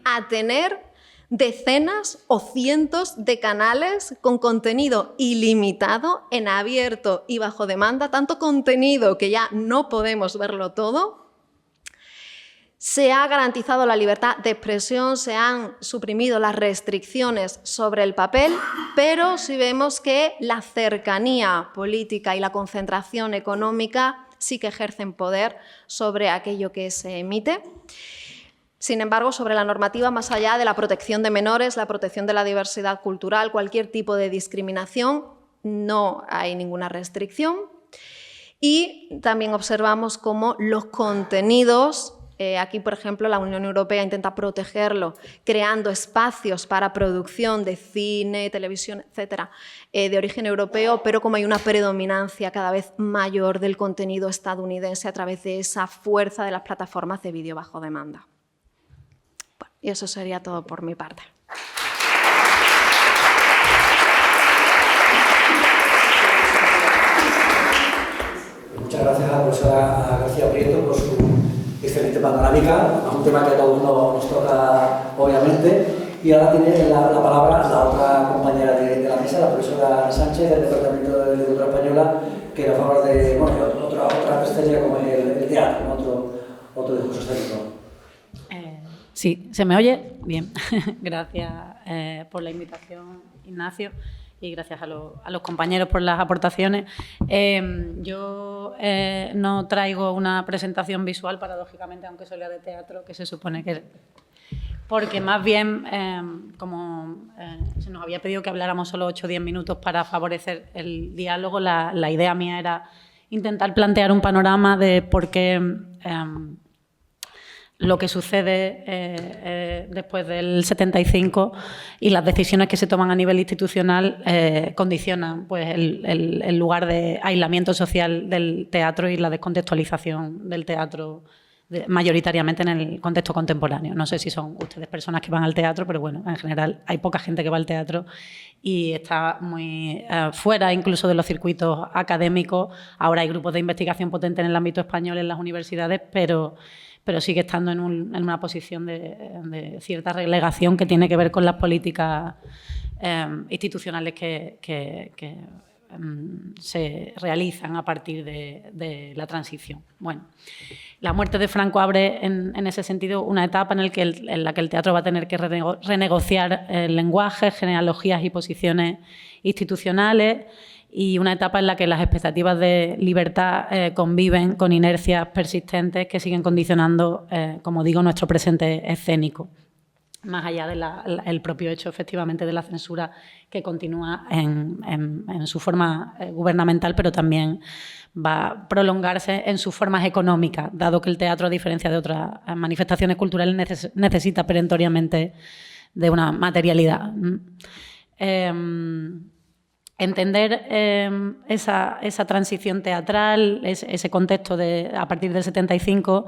a tener decenas o cientos de canales con contenido ilimitado, en abierto y bajo demanda, tanto contenido que ya no podemos verlo todo. Se ha garantizado la libertad de expresión, se han suprimido las restricciones sobre el papel, pero sí vemos que la cercanía política y la concentración económica sí que ejercen poder sobre aquello que se emite. Sin embargo, sobre la normativa, más allá de la protección de menores, la protección de la diversidad cultural, cualquier tipo de discriminación, no hay ninguna restricción. Y también observamos cómo los contenidos, aquí, por ejemplo, la Unión Europea intenta protegerlo creando espacios para producción de cine, televisión, etcétera, de origen europeo, pero como hay una predominancia cada vez mayor del contenido estadounidense a través de esa fuerza de las plataformas de vídeo bajo demanda. Bueno, y eso sería todo por mi parte. Muchas gracias a la profesora García Prieto por su excelente panorámica, a un tema que a todos nos toca, obviamente. Y ahora tiene la palabra la otra compañera de la mesa, la profesora Sánchez, del Departamento de Literatura Española, que nos va a hablar de otra especialidad como el teatro, ¿no? otro discurso escénico. Sí, ¿se me oye? Bien, gracias por la invitación, Ignacio. y gracias a los compañeros por las aportaciones. Yo no traigo una presentación visual, paradójicamente, aunque soy la de teatro, que se supone que... Porque más bien, se nos había pedido que habláramos solo 8 o 10 minutos para favorecer el diálogo, la idea mía era intentar plantear un panorama de por qué lo que sucede después del 75 y las decisiones que se toman a nivel institucional condicionan pues, el lugar de aislamiento social del teatro y la descontextualización del teatro mayoritariamente en el contexto contemporáneo. No sé si son ustedes personas que van al teatro, pero bueno, en general hay poca gente que va al teatro y está muy fuera incluso de los circuitos académicos. Ahora hay grupos de investigación potentes en el ámbito español en las universidades, pero sigue estando en una posición de cierta relegación que tiene que ver con las políticas institucionales que se realizan a partir de la transición. Bueno, la muerte de Franco abre en ese sentido una etapa en la que el teatro va a tener que renegociar lenguajes, genealogías y posiciones institucionales, y una etapa en la que las expectativas de libertad conviven con inercias persistentes que siguen condicionando, como digo, nuestro presente escénico, más allá del propio hecho, efectivamente, de la censura que continúa en su forma gubernamental, pero también va a prolongarse en sus formas económicas, dado que el teatro, a diferencia de otras manifestaciones culturales, necesita perentoriamente de una materialidad. Entender esa transición teatral, ese contexto a partir del 75,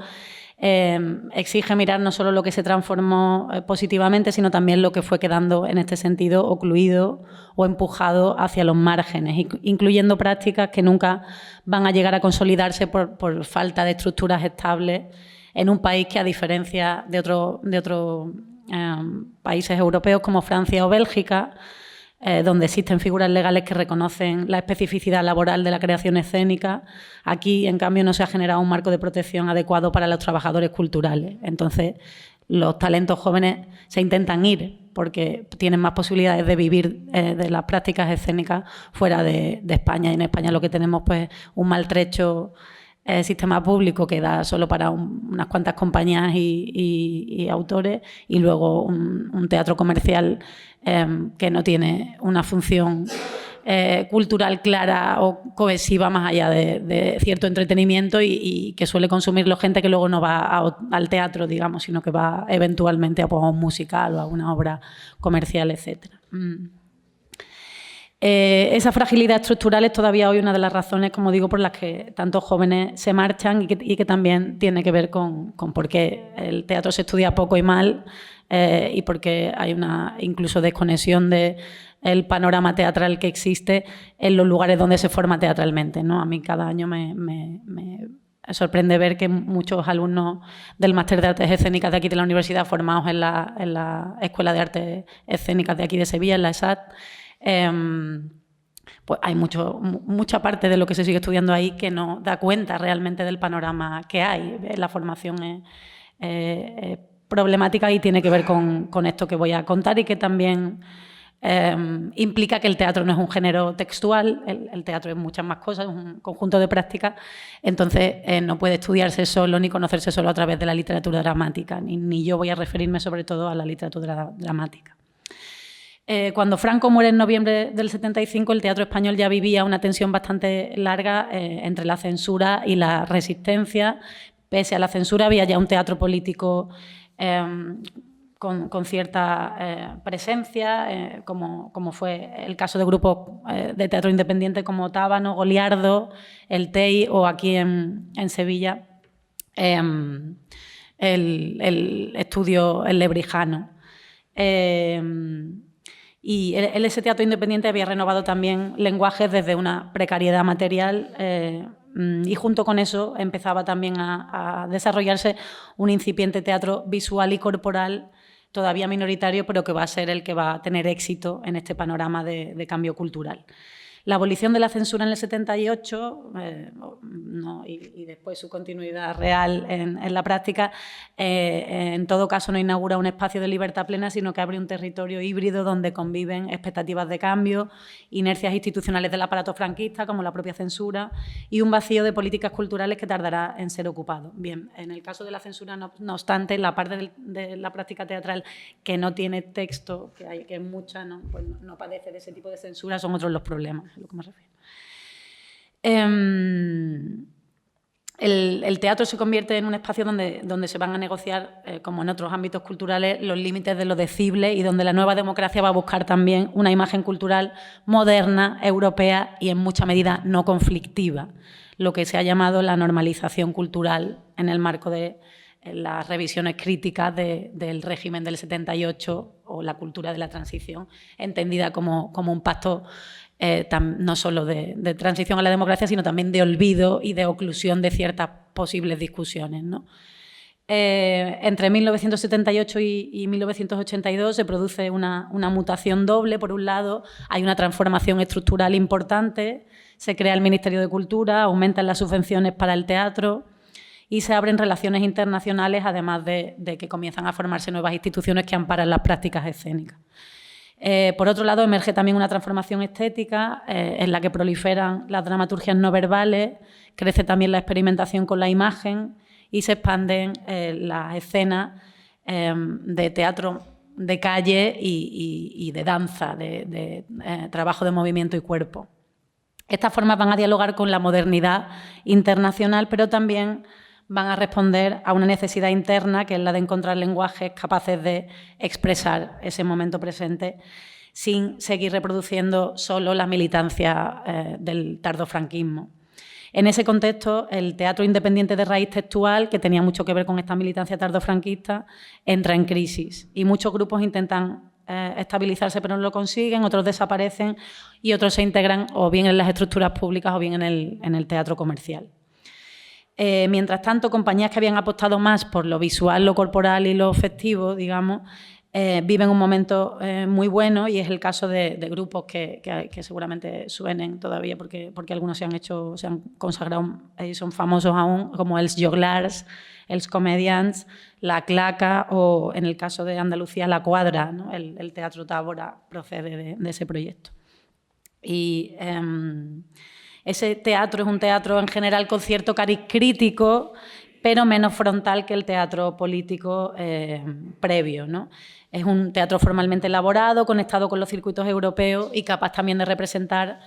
exige mirar no solo lo que se transformó positivamente, sino también lo que fue quedando en este sentido ocluido o empujado hacia los márgenes, incluyendo prácticas que nunca van a llegar a consolidarse por falta de estructuras estables en un país que, a diferencia de otros países europeos como Francia o Bélgica, donde existen figuras legales que reconocen la especificidad laboral de la creación escénica. Aquí, en cambio, no se ha generado un marco de protección adecuado para los trabajadores culturales. Entonces, los talentos jóvenes se intentan ir porque tienen más posibilidades de vivir de las prácticas escénicas fuera de España. Y en España lo que tenemos pues un maltrecho sistema público que da solo para unas cuantas compañías y autores, y luego un teatro comercial que no tiene una función cultural clara o cohesiva más allá de cierto entretenimiento y que suele consumirlo gente que luego no va al teatro, digamos, sino que va eventualmente a un musical o a una obra comercial, etc. Esa fragilidad estructural es todavía hoy una de las razones, como digo, por las que tantos jóvenes se marchan y que también tiene que ver con por qué el teatro se estudia poco y mal y por qué hay una incluso desconexión del panorama teatral que existe en los lugares donde se forma teatralmente, ¿no? A mí cada año me sorprende ver que muchos alumnos del Máster de Artes Escénicas de aquí de la universidad, formados en la Escuela de Artes Escénicas de aquí de Sevilla, en la ESAT, pues hay mucha parte de lo que se sigue estudiando ahí que no da cuenta realmente del panorama que hay. La formación es problemática y tiene que ver con esto que voy a contar, y que también implica que el teatro no es un género textual, el teatro es muchas más cosas, es un conjunto de prácticas. Entonces no puede estudiarse solo ni conocerse solo a través de la literatura dramática, ni yo voy a referirme sobre todo a la literatura dramática. Cuando Franco muere en noviembre del 75, el teatro español ya vivía una tensión bastante larga entre la censura y la resistencia. Pese a la censura había ya un teatro político con cierta presencia, como fue el caso de grupos de teatro independiente como Tábano, Goliardo, El Tei, o aquí en Sevilla el estudio El Lebrijano. Y ese teatro independiente había renovado también lenguajes desde una precariedad material y junto con eso empezaba también a desarrollarse un incipiente teatro visual y corporal todavía minoritario, pero que va a ser el que va a tener éxito en este panorama de cambio cultural. La abolición de la censura en el 78 y después su continuidad real en la práctica, en todo caso no inaugura un espacio de libertad plena, sino que abre un territorio híbrido donde conviven expectativas de cambio, inercias institucionales del aparato franquista, como la propia censura, y un vacío de políticas culturales que tardará en ser ocupado. Bien, en el caso de la censura, no obstante, la parte de la práctica teatral que no tiene texto, que es mucha, pues no padece de ese tipo de censura, son otros los problemas, a lo que me refiero. El teatro se convierte en un espacio donde se van a negociar, como en otros ámbitos culturales, los límites de lo decible, y donde la nueva democracia va a buscar también una imagen cultural moderna, europea y en mucha medida no conflictiva, lo que se ha llamado la normalización cultural en el marco de las revisiones críticas del régimen del 78 o la cultura de la transición, entendida como un pacto no solo de transición a la democracia, sino también de olvido y de oclusión de ciertas posibles discusiones, ¿no? Entre 1978 y 1982 se produce una mutación doble. Por un lado, hay una transformación estructural importante, se crea el Ministerio de Cultura, aumentan las subvenciones para el teatro y se abren relaciones internacionales, además de que comienzan a formarse nuevas instituciones que amparan las prácticas escénicas. Por otro lado, emerge también una transformación estética en la que proliferan las dramaturgias no verbales, crece también la experimentación con la imagen y se expanden las escenas de teatro de calle y de danza, de trabajo de movimiento y cuerpo. Estas formas van a dialogar con la modernidad internacional, pero también van a responder a una necesidad interna, que es la de encontrar lenguajes capaces de expresar ese momento presente sin seguir reproduciendo solo la militancia del tardofranquismo. En ese contexto, el teatro independiente de raíz textual, que tenía mucho que ver con esta militancia tardofranquista, entra en crisis y muchos grupos intentan estabilizarse pero no lo consiguen, otros desaparecen y otros se integran o bien en las estructuras públicas o bien en el teatro comercial. Mientras tanto, compañías que habían apostado más por lo visual, lo corporal y lo festivo, digamos, viven un momento muy bueno, y es el caso de grupos que seguramente suenen todavía porque algunos se han consagrado y son famosos aún, como els Joglars, els Comedians, La Claca o, en el caso de Andalucía, La Cuadra, ¿no? El Teatro Tábora procede de ese proyecto. Y ese teatro es un teatro en general con cierto cariz crítico, pero menos frontal que el teatro político previo, ¿no? Es un teatro formalmente elaborado, conectado con los circuitos europeos y capaz también de representar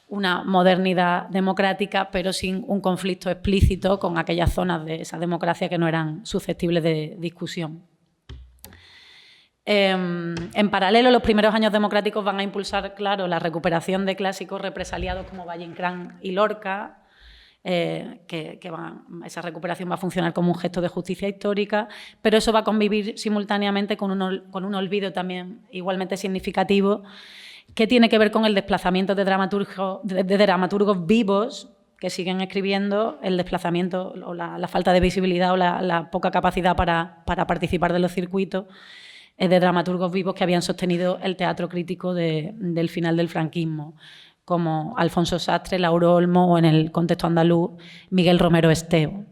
una modernidad democrática, pero sin un conflicto explícito con aquellas zonas de esa democracia que no eran susceptibles de discusión. En paralelo, los primeros años democráticos van a impulsar, claro, la recuperación de clásicos represaliados como Valle Inclán y Lorca, esa recuperación va a funcionar como un gesto de justicia histórica, pero eso va a convivir simultáneamente con un olvido también igualmente significativo, que tiene que ver con el desplazamiento de dramaturgos vivos que siguen escribiendo, el desplazamiento o la falta de visibilidad o la poca capacidad para participar de los circuitos de dramaturgos vivos que habían sostenido el teatro crítico del final del franquismo, como Alfonso Sastre, Lauro Olmo o, en el contexto andaluz, Miguel Romero Esteo.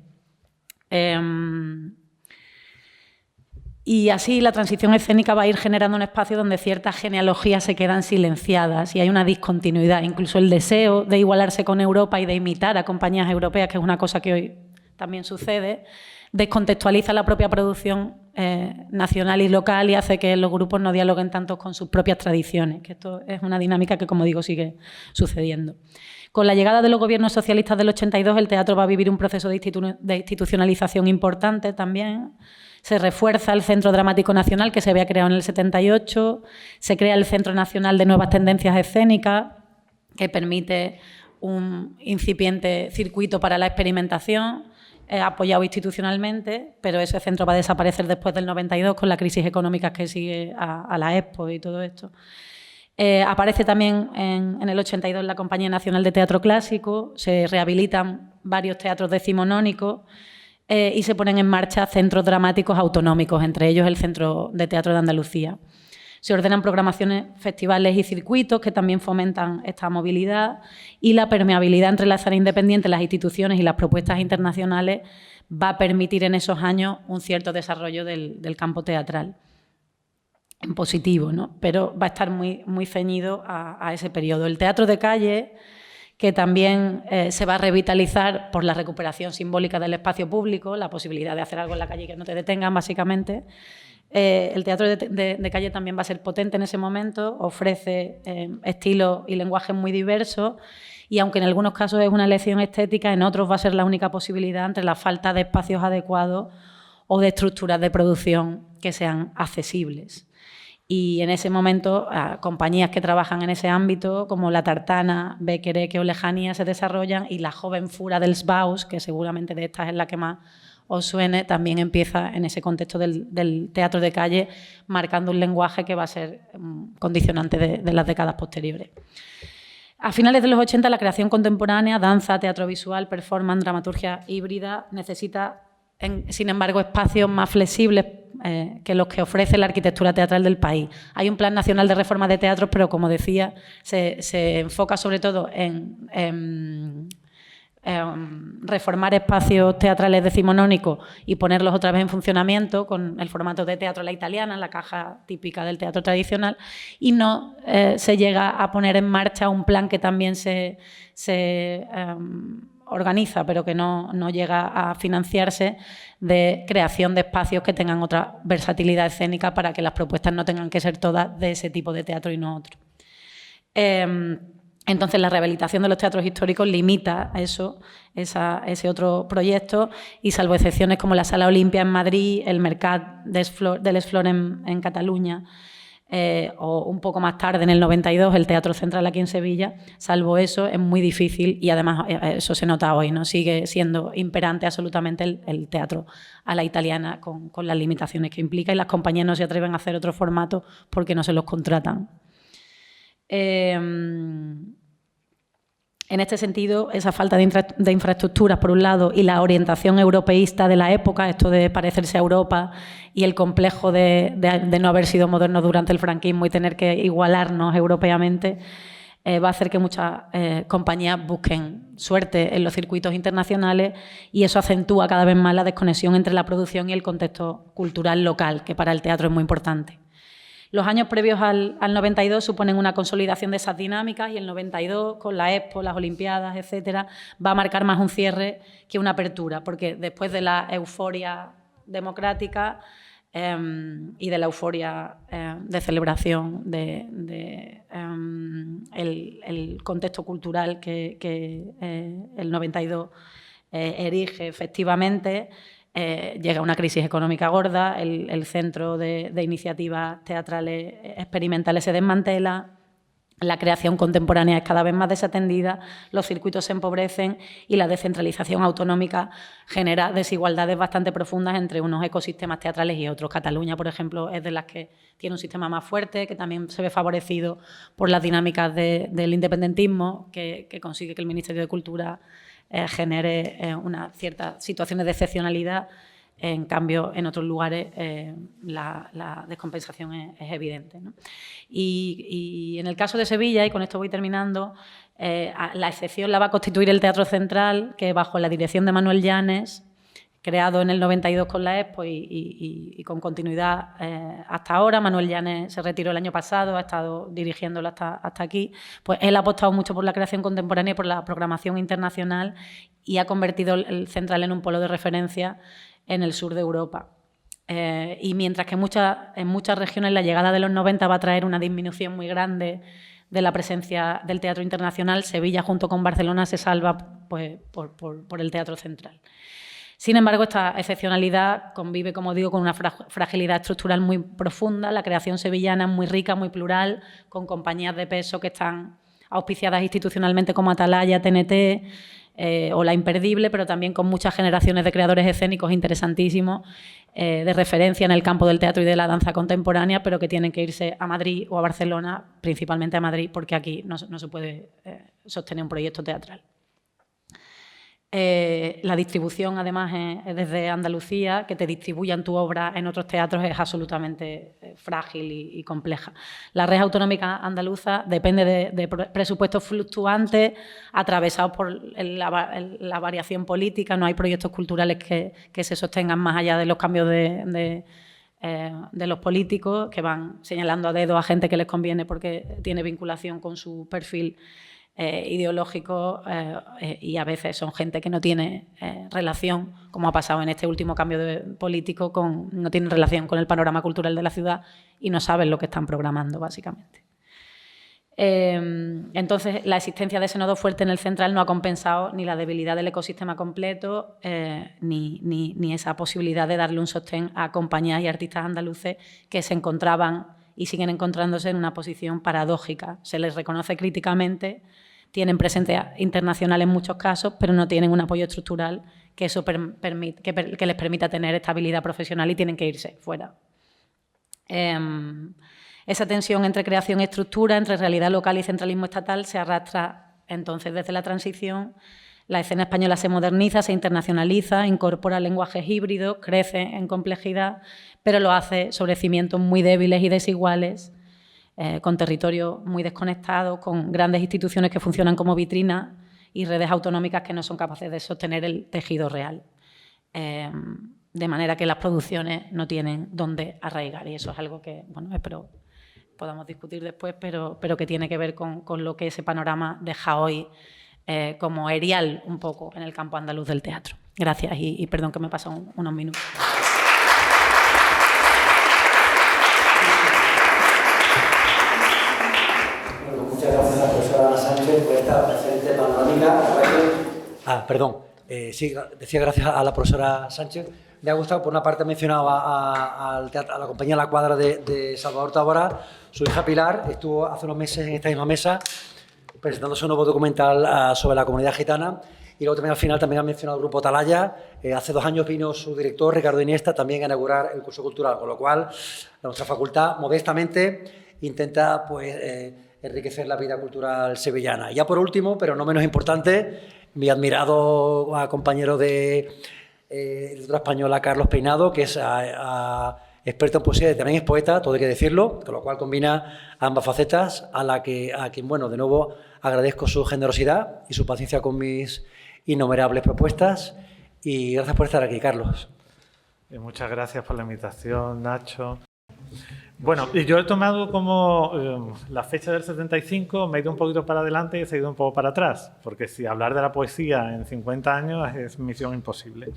Y así la transición escénica va a ir generando un espacio donde ciertas genealogías se quedan silenciadas y hay una discontinuidad. Incluso el deseo de igualarse con Europa y de imitar a compañías europeas, que es una cosa que hoy también sucede, descontextualiza la propia producción nacional y local y hace que los grupos no dialoguen tanto con sus propias tradiciones, que esto es una dinámica que, como digo, sigue sucediendo. Con la llegada de los gobiernos socialistas del 82, el teatro va a vivir un proceso de institucionalización importante también. Se refuerza el Centro Dramático Nacional, que se había creado en el 78, se crea el Centro Nacional de Nuevas Tendencias Escénicas, que permite un incipiente circuito para la experimentación, apoyado institucionalmente, pero ese centro va a desaparecer después del 92 con la crisis económica que sigue a la Expo y todo esto. Aparece también en el 82 la Compañía Nacional de Teatro Clásico, se rehabilitan varios teatros decimonónicos y se ponen en marcha centros dramáticos autonómicos, entre ellos el Centro de Teatro de Andalucía. Se ordenan programaciones, festivales y circuitos que también fomentan esta movilidad, y la permeabilidad entre la escena independiente, las instituciones y las propuestas internacionales va a permitir en esos años un cierto desarrollo del campo teatral, en positivo, ¿no? Pero va a estar muy, muy ceñido a ese periodo. El teatro de calle, que también se va a revitalizar por la recuperación simbólica del espacio público, la posibilidad de hacer algo en la calle y que no te detengan, básicamente. El teatro de calle también va a ser potente en ese momento, ofrece estilos y lenguajes muy diversos, y aunque en algunos casos es una elección estética, en otros va a ser la única posibilidad entre la falta de espacios adecuados o de estructuras de producción que sean accesibles. Y en ese momento, compañías que trabajan en ese ámbito, como La Tartana, Bequereque o Lejanía, se desarrollan, y la joven Fura dels Baus, que seguramente de estas es la que más os suene, también empieza en ese contexto del teatro de calle, marcando un lenguaje que va a ser condicionante de las décadas posteriores. A finales de los 80, la creación contemporánea, danza, teatro visual, performance, dramaturgia híbrida, necesita, sin embargo, espacios más flexibles que los que ofrece la arquitectura teatral del país. Hay un Plan Nacional de Reforma de Teatros, pero, como decía, se enfoca sobre todo en reformar espacios teatrales decimonónicos y ponerlos otra vez en funcionamiento con el formato de teatro a la italiana, la caja típica del teatro tradicional, y no se llega a poner en marcha un plan que también se organiza, pero que no llega a financiarse, de creación de espacios que tengan otra versatilidad escénica para que las propuestas no tengan que ser todas de ese tipo de teatro y no otro. Entonces, la rehabilitación de los teatros históricos limita eso, ese otro proyecto, y salvo excepciones como la Sala Olimpia en Madrid, el Mercat de les Flors en Cataluña, o un poco más tarde, en el 92, el Teatro Central aquí en Sevilla, salvo eso, es muy difícil, y además eso se nota hoy, ¿no? Sigue siendo imperante absolutamente el teatro a la italiana con las limitaciones que implica, y las compañías no se atreven a hacer otro formato porque no se los contratan. En este sentido, esa falta de infraestructuras, por un lado, y la orientación europeísta de la época, esto de parecerse a Europa y el complejo de no haber sido modernos durante el franquismo y tener que igualarnos europeamente, va a hacer que muchas compañías busquen suerte en los circuitos internacionales, y eso acentúa cada vez más la desconexión entre la producción y el contexto cultural local, que para el teatro es muy importante. Los años previos al 92 suponen una consolidación de esas dinámicas, y el 92, con la Expo, las Olimpiadas, etcétera, va a marcar más un cierre que una apertura, porque después de la euforia democrática y de la euforia de celebración el contexto cultural que el 92 erige efectivamente, llega una crisis económica gorda, el centro de iniciativas teatrales experimentales se desmantela, la creación contemporánea es cada vez más desatendida, los circuitos se empobrecen, y la descentralización autonómica genera desigualdades bastante profundas entre unos ecosistemas teatrales y otros. Cataluña, por ejemplo, es de las que tiene un sistema más fuerte, que también se ve favorecido por las dinámicas del independentismo, que consigue que el Ministerio de Cultura genere una cierta situación de excepcionalidad. En cambio, en otros lugares la descompensación es evidente, ¿no? Y en el caso de Sevilla, y con esto voy terminando, la excepción la va a constituir el Teatro Central, que bajo la dirección de Manuel Llanes, creado en el 92 con la Expo y con continuidad hasta ahora. Manuel Llanes se retiró el año pasado, ha estado dirigiéndolo hasta aquí. Pues él ha apostado mucho por la creación contemporánea y por la programación internacional, y ha convertido el Central en un polo de referencia en el sur de Europa. Y mientras que en muchas regiones la llegada de los 90 va a traer una disminución muy grande de la presencia del teatro internacional, Sevilla, junto con Barcelona, se salva pues, por el Teatro Central. Sin embargo, esta excepcionalidad convive, como digo, con una fragilidad estructural muy profunda. La creación sevillana es muy rica, muy plural, con compañías de peso que están auspiciadas institucionalmente como Atalaya, TNT o La Imperdible, pero también con muchas generaciones de creadores escénicos interesantísimos, de referencia en el campo del teatro y de la danza contemporánea, pero que tienen que irse a Madrid o a Barcelona, principalmente a Madrid, porque aquí no se puede sostener un proyecto teatral. La distribución, además, es desde Andalucía, que te distribuyan tu obra en otros teatros es absolutamente frágil y compleja. La red autonómica andaluza depende de presupuestos fluctuantes, atravesados por la variación política. No hay proyectos culturales que se sostengan más allá de los cambios de los políticos, que van señalando a dedo a gente que les conviene porque tiene vinculación con su perfil ideológico, y a veces son gente que no tiene relación, como ha pasado en este último cambio político, no tienen relación con el panorama cultural de la ciudad y no saben lo que están programando, básicamente. Entonces, la existencia de ese nodo fuerte en el central no ha compensado ni la debilidad del ecosistema completo, ni esa posibilidad de darle un sostén a compañías y artistas andaluces que se encontraban y siguen encontrándose en una posición paradójica. Se les reconoce críticamente, tienen presencia internacional en muchos casos, pero no tienen un apoyo estructural que les permita tener estabilidad profesional y tienen que irse fuera. Esa tensión entre creación y estructura, entre realidad local y centralismo estatal, se arrastra entonces desde la transición. La escena española se moderniza, se internacionaliza, incorpora lenguajes híbridos, crece en complejidad, pero lo hace sobre cimientos muy débiles y desiguales, con territorios muy desconectados, con grandes instituciones que funcionan como vitrinas y redes autonómicas que no son capaces de sostener el tejido real. De manera que las producciones no tienen dónde arraigar, y eso es algo que, bueno, espero podamos discutir después, pero que tiene que ver con lo que ese panorama deja hoy como erial un poco en el campo andaluz del teatro. Gracias y perdón que me pasan unos minutos. Bueno, muchas gracias a la profesora Ana Sánchez por esta excelente panorámica. Perdón. Sí, decía gracias a la profesora Sánchez. Me ha gustado, por una parte, mencionaba a la compañía La Cuadra de Salvador Tábora. Su hija Pilar estuvo hace unos meses en esta misma mesa presentándose un nuevo documental sobre la comunidad gitana. Y luego también al final también ha mencionado el Grupo Atalaya. Hace 2 años vino su director, Ricardo Iniesta, también a inaugurar el curso cultural, con lo cual nuestra facultad modestamente intenta enriquecer la vida cultural sevillana. Y ya por último, pero no menos importante, mi admirado compañero de literatura española, Carlos Peinado, que es experto en poesía y también es poeta, todo hay que decirlo, con lo cual combina ambas facetas, a quien, bueno, de nuevo agradezco su generosidad y su paciencia con mis innumerables propuestas. Y gracias por estar aquí, Carlos. Muchas gracias por la invitación, Nacho. Bueno, y yo he tomado como la fecha del 75, me he ido un poquito para adelante y he seguido un poco para atrás, porque si hablar de la poesía en 50 años es misión imposible.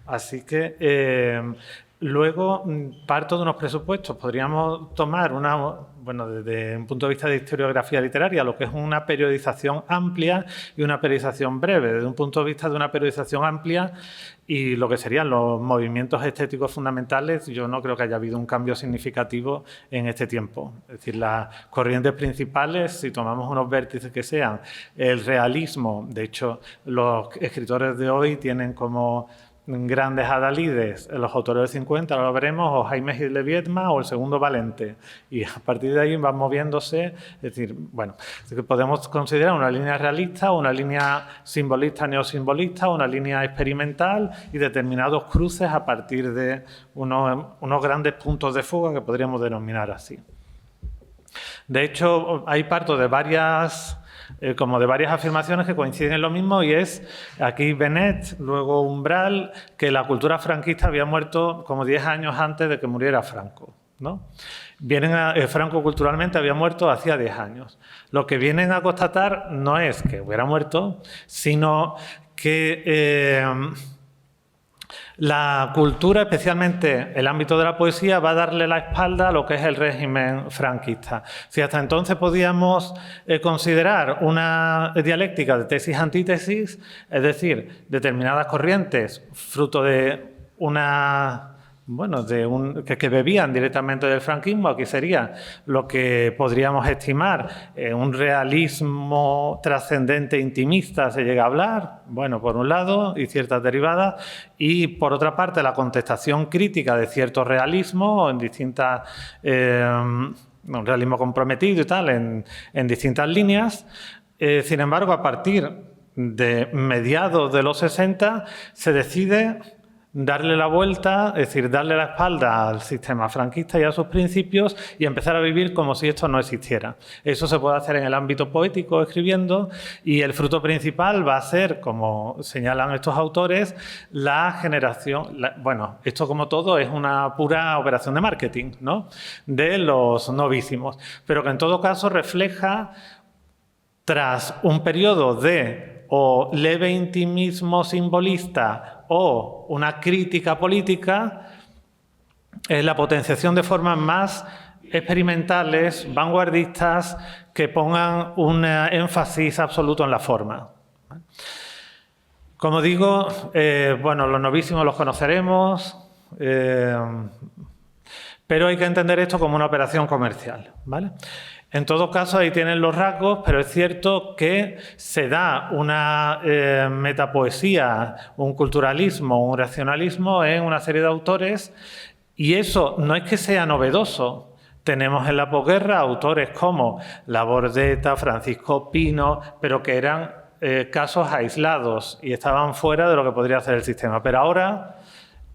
Así que luego parto de unos presupuestos. Podríamos tomar desde un punto de vista de historiografía literaria, lo que es una periodización amplia y una periodización breve. Desde un punto de vista de una periodización amplia y lo que serían los movimientos estéticos fundamentales, yo no creo que haya habido un cambio significativo en este tiempo. Es decir, las corrientes principales, si tomamos unos vértices que sean el realismo, de hecho, los escritores de hoy tienen como grandes adalides, los autores del 50, ahora lo veremos, o Jaime Gil de Viedma o el Segundo Valente. Y a partir de ahí van moviéndose, es decir, bueno, podemos considerar una línea realista, una línea simbolista, neosimbolista, una línea experimental y determinados cruces a partir de unos grandes puntos de fuga que podríamos denominar así. De hecho, hay parto de varias afirmaciones que coinciden en lo mismo, y es aquí Benet, luego Umbral, que la cultura franquista había muerto como 10 años antes de que muriera Franco, ¿no? Franco culturalmente había muerto hacía 10 años. Lo que vienen a constatar no es que hubiera muerto, sino que la cultura, especialmente el ámbito de la poesía, va a darle la espalda a lo que es el régimen franquista. Si hasta entonces podíamos considerar una dialéctica de tesis-antítesis, es decir, determinadas corrientes fruto de que bebían directamente del franquismo, aquí sería lo que podríamos estimar un realismo trascendente intimista, se llega a hablar, bueno, por un lado, y ciertas derivadas, y por otra parte la contestación crítica de cierto realismo en distintas, un realismo comprometido y tal, en distintas líneas. Sin embargo, a partir de mediados de los 60 se decide darle la vuelta, es decir, darle la espalda al sistema franquista y a sus principios y empezar a vivir como si esto no existiera. Eso se puede hacer en el ámbito poético, escribiendo, y el fruto principal va a ser, como señalan estos autores, la generación... bueno, esto como todo es una pura operación de marketing, ¿no?, de los novísimos, pero que en todo caso refleja, tras un periodo de o leve intimismo simbolista o una crítica política, la potenciación de formas más experimentales, vanguardistas, que pongan un énfasis absoluto en la forma. Como digo, bueno, los novísimos los conoceremos, pero hay que entender esto como una operación comercial, ¿vale? En todo caso, ahí tienen los rasgos, pero es cierto que se da una metapoesía, un culturalismo, un racionalismo en una serie de autores, y eso no es que sea novedoso. Tenemos en la posguerra autores como Labordeta, Francisco Pino, pero que eran casos aislados y estaban fuera de lo que podría hacer el sistema. Pero ahora,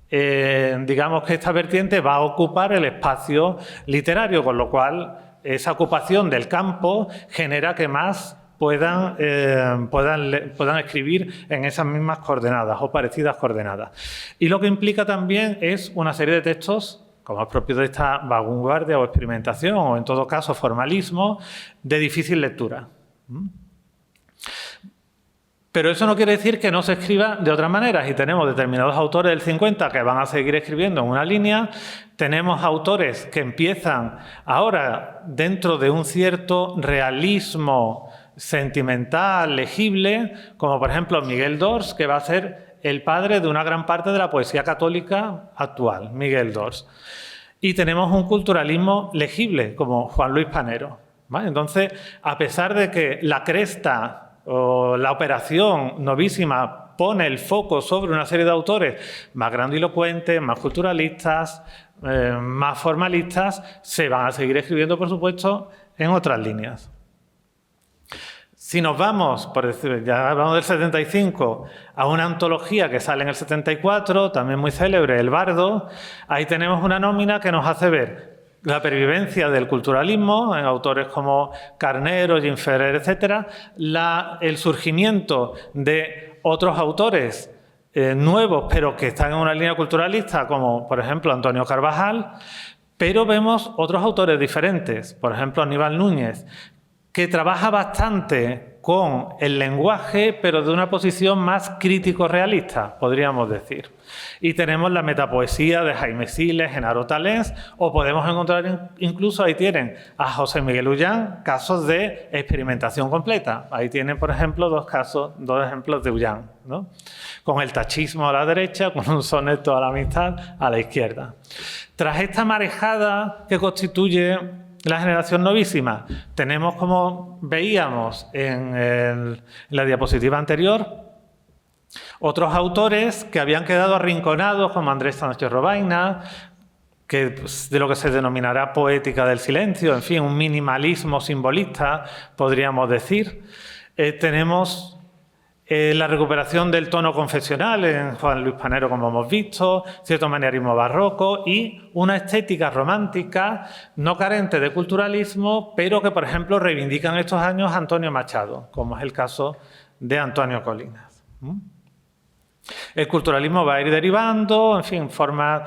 digamos que esta vertiente va a ocupar el espacio literario, con lo cual esa ocupación del campo genera que más puedan escribir en esas mismas coordenadas o parecidas coordenadas. Y lo que implica también es una serie de textos, como es propio de esta vanguardia o experimentación, o en todo caso formalismo, de difícil lectura. Pero eso no quiere decir que no se escriba de otras maneras, y tenemos determinados autores del 50 que van a seguir escribiendo en una línea, tenemos autores que empiezan ahora dentro de un cierto realismo sentimental, legible, como por ejemplo Miguel Dors, que va a ser el padre de una gran parte de la poesía católica actual, Miguel Dors. Y tenemos un culturalismo legible, como Juan Luis Panero, ¿vale? Entonces, a pesar de que la cresta o la operación novísima pone el foco sobre una serie de autores más grandilocuentes, más culturalistas, más formalistas, se van a seguir escribiendo, por supuesto, en otras líneas. Si nos vamos, por decir, ya hablamos del 75, a una antología que sale en el 74, también muy célebre, El Bardo, ahí tenemos una nómina que nos hace ver la pervivencia del culturalismo en autores como Carnero, Jean Ferrer, etc., el surgimiento de otros autores nuevos, pero que están en una línea culturalista, como por ejemplo Antonio Carvajal, pero vemos otros autores diferentes, por ejemplo Aníbal Núñez, que trabaja bastante con el lenguaje, pero de una posición más crítico-realista, podríamos decir. Y tenemos la metapoesía de Jaime Siles, Genaro Talens, o podemos encontrar incluso, ahí tienen a José Miguel Ullán, casos de experimentación completa. Ahí tienen, por ejemplo, dos ejemplos de Ullán, ¿no?, con el tachismo a la derecha, con un soneto a la amistad a la izquierda. Tras esta marejada que constituye la generación novísima, tenemos, como veíamos en la diapositiva anterior, otros autores que habían quedado arrinconados, como Andrés Sánchez Robaina, que de lo que se denominará poética del silencio, en fin, un minimalismo simbolista, podríamos decir. Tenemos la recuperación del tono confesional en Juan Luis Panero, como hemos visto, cierto manierismo barroco y una estética romántica no carente de culturalismo, pero que, por ejemplo, reivindica en estos años a Antonio Machado, como es el caso de Antonio Colinas. El culturalismo va a ir derivando, en fin, formas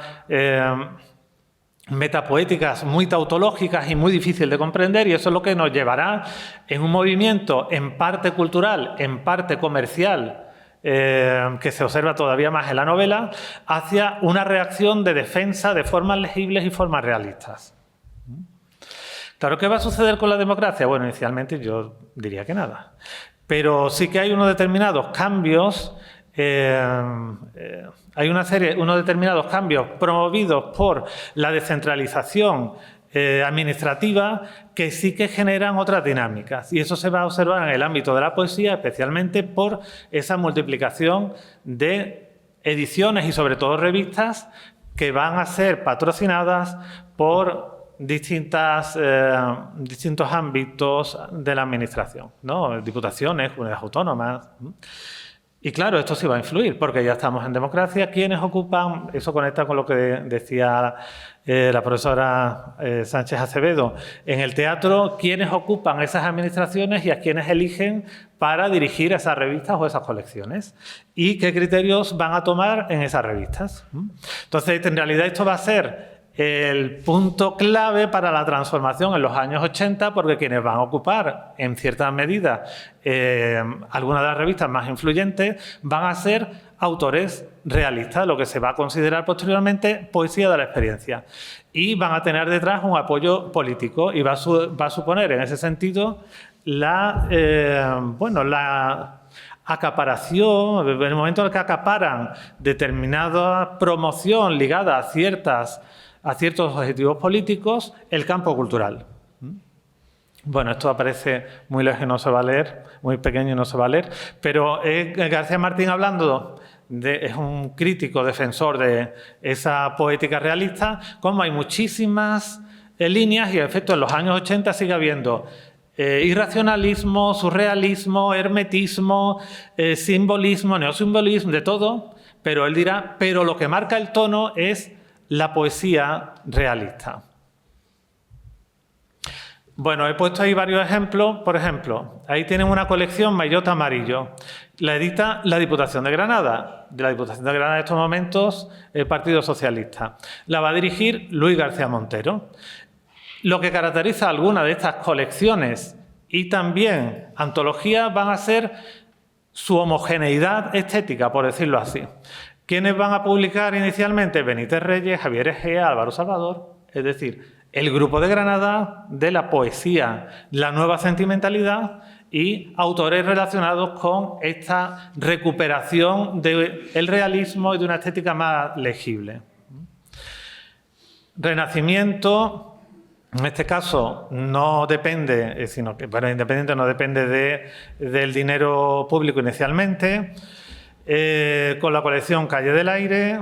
metapoéticas muy tautológicas y muy difíciles de comprender, y eso es lo que nos llevará en un movimiento en parte cultural, en parte comercial, que se observa todavía más en la novela, hacia una reacción de defensa de formas legibles y formas realistas. Claro, ¿qué va a suceder con la democracia? Bueno, inicialmente yo diría que nada, pero sí que hay unos determinados cambios. Hay unos determinados cambios promovidos por la descentralización administrativa que sí que generan otras dinámicas, y eso se va a observar en el ámbito de la poesía, especialmente por esa multiplicación de ediciones y sobre todo revistas que van a ser patrocinadas por distintos ámbitos de la administración, ¿no? Diputaciones, comunidades autónomas. Y claro, esto sí va a influir, porque ya estamos en democracia. ¿Quiénes ocupan? Eso conecta con lo que decía la profesora Sánchez Acevedo. En el teatro, ¿quiénes ocupan esas administraciones y a quiénes eligen para dirigir esas revistas o esas colecciones? ¿Y qué criterios van a tomar en esas revistas? Entonces, en realidad esto va a ser el punto clave para la transformación en los años 80, porque quienes van a ocupar, en cierta medida, algunas de las revistas más influyentes, van a ser autores realistas, lo que se va a considerar posteriormente poesía de la experiencia. Y van a tener detrás un apoyo político y va a suponer, en ese sentido, la acaparación, en el momento en el que acaparan determinada promoción ligada a ciertos objetivos políticos, el campo cultural. Bueno, esto aparece muy lejos y no se va a leer, muy pequeño y no se va a leer, pero García Martín es un crítico defensor de esa poética realista, como hay muchísimas líneas y en efecto en los años 80 sigue habiendo irracionalismo, surrealismo, hermetismo, simbolismo, neosimbolismo, de todo, pero él dirá, pero lo que marca el tono es la poesía realista. Bueno, he puesto ahí varios ejemplos. Por ejemplo, ahí tienen una colección Maillot Amarillo. La edita la Diputación de Granada. De la Diputación de Granada en estos momentos, el Partido Socialista. La va a dirigir Luis García Montero. Lo que caracteriza algunas de estas colecciones y también antologías van a ser su homogeneidad estética, por decirlo así. ¿Quiénes van a publicar inicialmente? Benítez Reyes, Javier Egea, Álvaro Salvador, es decir, el Grupo de Granada de la poesía, la nueva sentimentalidad y autores relacionados con esta recuperación del realismo y de una estética más legible. Renacimiento, en este caso, no depende, sino que, bueno, Independiente no depende del dinero público inicialmente. Con la colección Calle del Aire,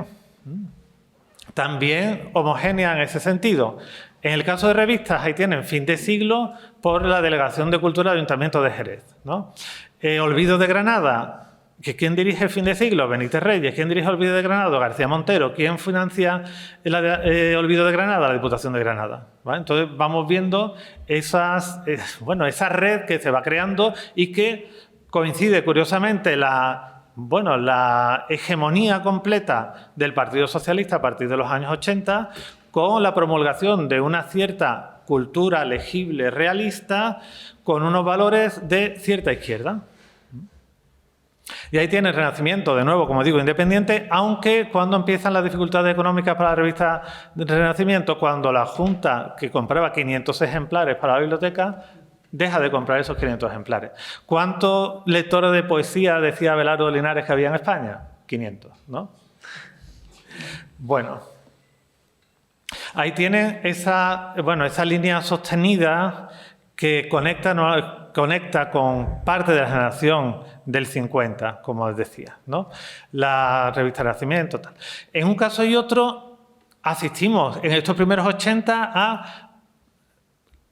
también homogénea en ese sentido. En el caso de revistas, ahí tienen Fin de Siglo por la Delegación de Cultura del Ayuntamiento de Jerez, ¿no? Olvido de Granada, ¿quién dirige Fin de Siglo? Benítez Reyes. ¿Quién dirige Olvido de Granada? García Montero. ¿Quién financia Olvido de Granada? La Diputación de Granada, ¿vale? Entonces vamos viendo esa red que se va creando y que coincide curiosamente la hegemonía completa del Partido Socialista a partir de los años 80 con la promulgación de una cierta cultura legible, realista, con unos valores de cierta izquierda. Y ahí tiene el Renacimiento, de nuevo, como digo, independiente, aunque cuando empiezan las dificultades económicas para la revista del Renacimiento, cuando la Junta, que compraba 500 ejemplares para la biblioteca, deja de comprar esos 500 ejemplares. ¿Cuántos lectores de poesía decía Abelardo Linares que había en España? 500, ¿no? Bueno, ahí tienen esa línea sostenida que conecta con parte de la generación del 50, como os decía, ¿no? La revista Renacimiento, tal. En un caso y otro, asistimos en estos primeros 80 a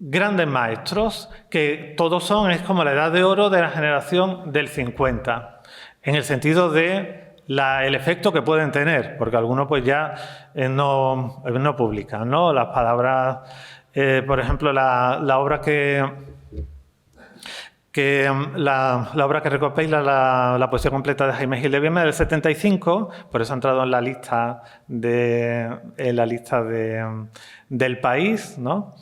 grandes maestros, que todos es como la edad de oro de la generación del 50, en el sentido de el efecto que pueden tener, porque algunos pues ya no publican, ¿no? Las palabras, por ejemplo, la obra que recopila la poesía completa de Jaime Gil de Viedma del 75, por eso ha entrado en la lista del País, ¿no?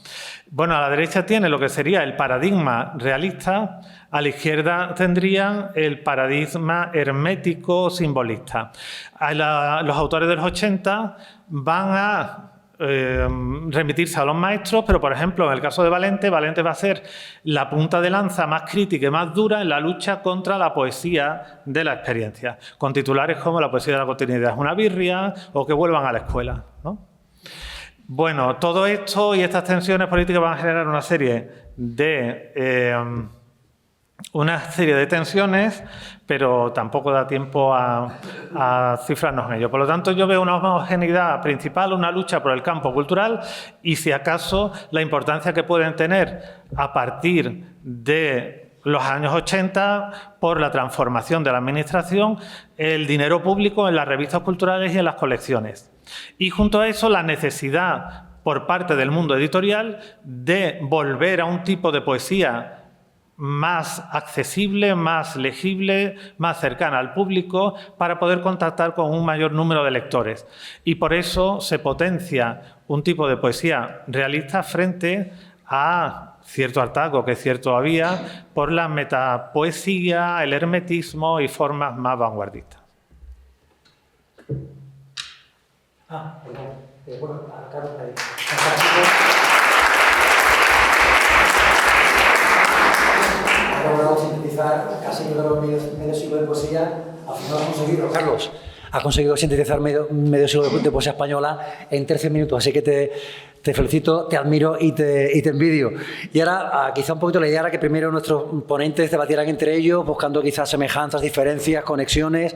Bueno, a la derecha tiene lo que sería el paradigma realista, a la izquierda tendrían el paradigma hermético simbolista. Los autores de los 80 van a remitirse a los maestros, pero por ejemplo en el caso de Valente va a ser la punta de lanza más crítica y más dura en la lucha contra la poesía de la experiencia, con titulares como La poesía de la cotidianidad es una birria o Que vuelvan a la escuela, ¿no? Bueno, todo esto y estas tensiones políticas van a generar una serie de una serie de tensiones, pero tampoco da tiempo a cifrarnos en ello. Por lo tanto, yo veo una homogeneidad principal, una lucha por el campo cultural y, si acaso, la importancia que pueden tener a partir de los años 80 por la transformación de la administración, el dinero público en las revistas culturales y en las colecciones. Y junto a eso, la necesidad por parte del mundo editorial de volver a un tipo de poesía más accesible, más legible, más cercana al público para poder contactar con un mayor número de lectores. Y por eso se potencia un tipo de poesía realista frente a cierto hartazgo que es cierto había por la metapoesía, el hermetismo y formas más vanguardistas. Bueno, Carlos, ha logrado sintetizar casi medio siglo de poesía. Al final ha conseguido, Carlos, ha conseguido sintetizar medio siglo de poesía española en 13 minutos. Así que te felicito, te admiro y te envidio. Y ahora, quizá un poquito la idea era que primero nuestros ponentes debatieran entre ellos, buscando quizás semejanzas, diferencias, conexiones,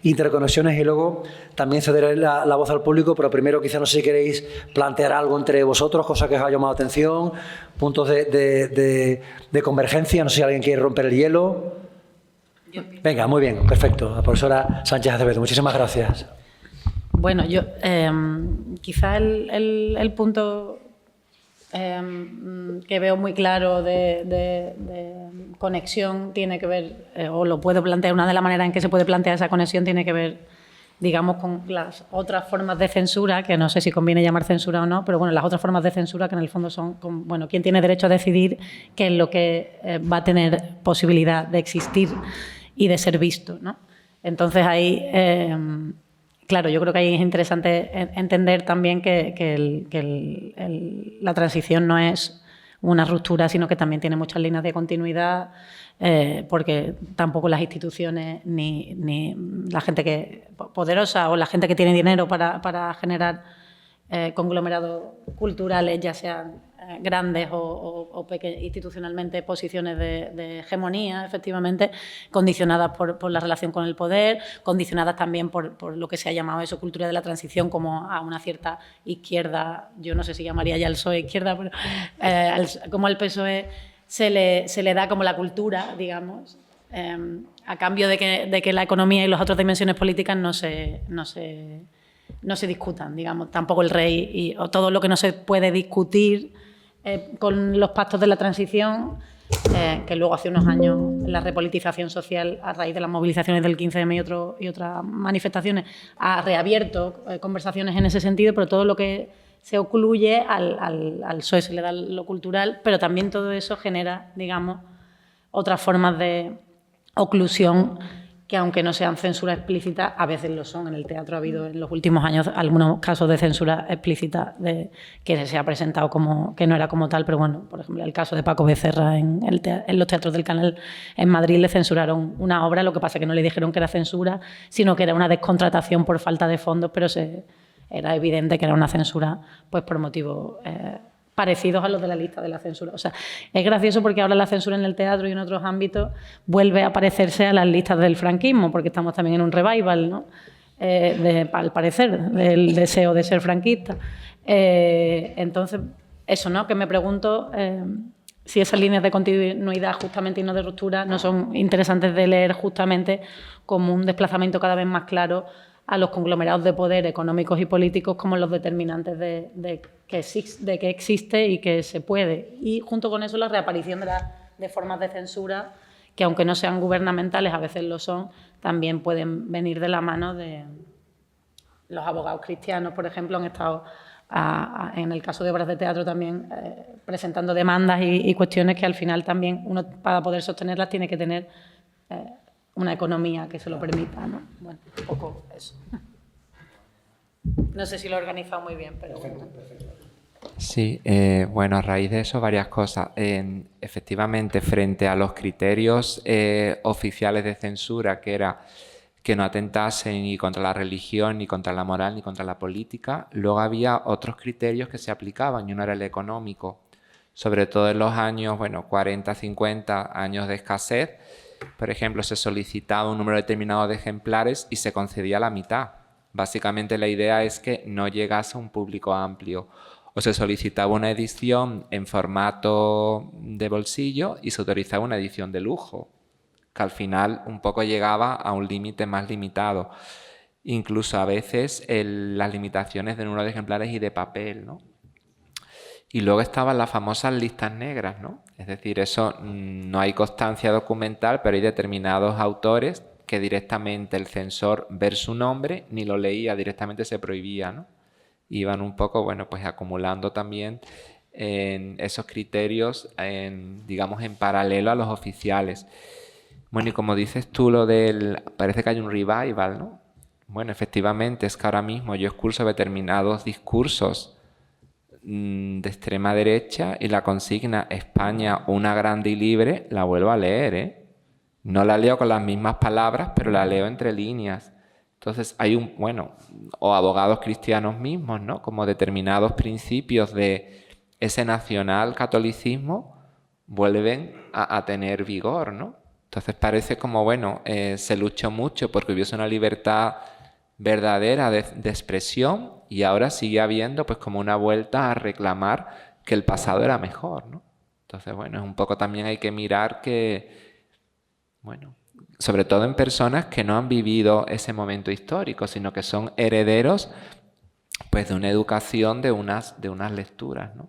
interconexiones, y luego también cederé la voz al público, pero primero quizá no sé si queréis plantear algo entre vosotros, cosa que os ha llamado la atención, puntos de convergencia, no sé si alguien quiere romper el hielo. Venga, muy bien, perfecto. La profesora Sánchez Acevedo, muchísimas gracias. Bueno, yo quizá el punto que veo muy claro de conexión tiene que ver, o lo puedo plantear, una de las maneras en que se puede plantear esa conexión tiene que ver, digamos, con las otras formas de censura, que no sé si conviene llamar censura o no, pero bueno, las otras formas de censura que en el fondo son, bueno, quién tiene derecho a decidir qué es lo que va a tener posibilidad de existir y de ser visto, ¿no? Entonces ahí, claro, yo creo que ahí es interesante entender también que la transición no es una ruptura, sino que también tiene muchas líneas de continuidad, porque tampoco las instituciones ni la gente que poderosa o la gente que tiene dinero para generar conglomerados culturales, ya sean grandes o institucionalmente posiciones de hegemonía, efectivamente, condicionadas por la relación con el poder, condicionadas también por lo que se ha llamado eso, cultura de la transición, como a una cierta izquierda, yo no sé si llamaría ya el PSOE izquierda, pero como al PSOE se le da como la cultura, digamos, a cambio de que la economía y las otras dimensiones políticas no se discutan, digamos, tampoco el rey o todo lo que no se puede discutir con los pactos de la transición, que luego hace unos años la repolitización social a raíz de las movilizaciones del 15M y otras manifestaciones ha reabierto conversaciones en ese sentido, pero todo lo que se ocluye al PSOE se le da lo cultural, pero también todo eso genera, digamos, otras formas de oclusión que, aunque no sean censura explícita, a veces lo son. En el teatro ha habido en los últimos años algunos casos de censura explícita que se ha presentado como que no era como tal, pero bueno, por ejemplo, el caso de Paco Becerra en los teatros del Canal en Madrid le censuraron una obra, lo que pasa es que no le dijeron que era censura, sino que era una descontratación por falta de fondos, pero era evidente que era una censura pues por motivos parecidos a los de la lista de la censura. O sea, es gracioso porque ahora la censura en el teatro y en otros ámbitos vuelve a parecerse a las listas del franquismo, porque estamos también en un revival, ¿no? Al parecer, del deseo de ser franquista. Entonces, eso, ¿no? Que me pregunto si esas líneas de continuidad justamente y no de ruptura no son interesantes de leer justamente como un desplazamiento cada vez más claro a los conglomerados de poder económicos y políticos como los determinantes de que existe y que se puede. Y junto con eso la reaparición de formas de censura que, aunque no sean gubernamentales, a veces lo son, también pueden venir de la mano de los abogados cristianos, por ejemplo, han estado, en el caso de obras de teatro también, presentando demandas y cuestiones que al final también uno, para poder sostenerlas, tiene que tener una economía que se lo permita, ¿no? Bueno, un poco eso. No sé si lo he organizado muy bien, pero bueno. Sí, bueno, a raíz de eso varias cosas. Efectivamente, frente a los criterios oficiales de censura, que era que no atentasen ni contra la religión, ni contra la moral, ni contra la política, luego había otros criterios que se aplicaban, y uno era el económico, sobre todo en los años, bueno, 40, 50 años de escasez. Por ejemplo, se solicitaba un número determinado de ejemplares y se concedía la mitad. Básicamente la idea es que no llegase a un público amplio. O se solicitaba una edición en formato de bolsillo y se autorizaba una edición de lujo, que al final un poco llegaba a un límite más limitado. Incluso a veces las limitaciones de número de ejemplares y de papel, ¿no? Y luego estaban las famosas listas negras, ¿no? Es decir, eso no hay constancia documental, pero hay determinados autores que directamente el censor ver su nombre ni lo leía, directamente se prohibía, ¿no? Iban un poco, bueno, pues acumulando también en esos criterios, digamos, en paralelo a los oficiales. Bueno, y como dices tú, parece que hay un revival, ¿no? Bueno, efectivamente, es que ahora mismo yo expulso determinados discursos de extrema derecha y la consigna España una grande y libre la vuelvo a leer, ¿eh? No la leo con las mismas palabras, pero la leo entre líneas. Entonces hay o abogados cristianos mismos, ¿no? Como determinados principios de ese nacional catolicismo vuelven a tener vigor, ¿no? Entonces parece como, se luchó mucho porque hubiese una libertad verdadera de expresión y ahora sigue habiendo pues como una vuelta a reclamar que el pasado era mejor, ¿no? Entonces, es un poco también hay que mirar que, sobre todo en personas que no han vivido ese momento histórico, sino que son herederos pues de una educación, de unas lecturas, ¿no?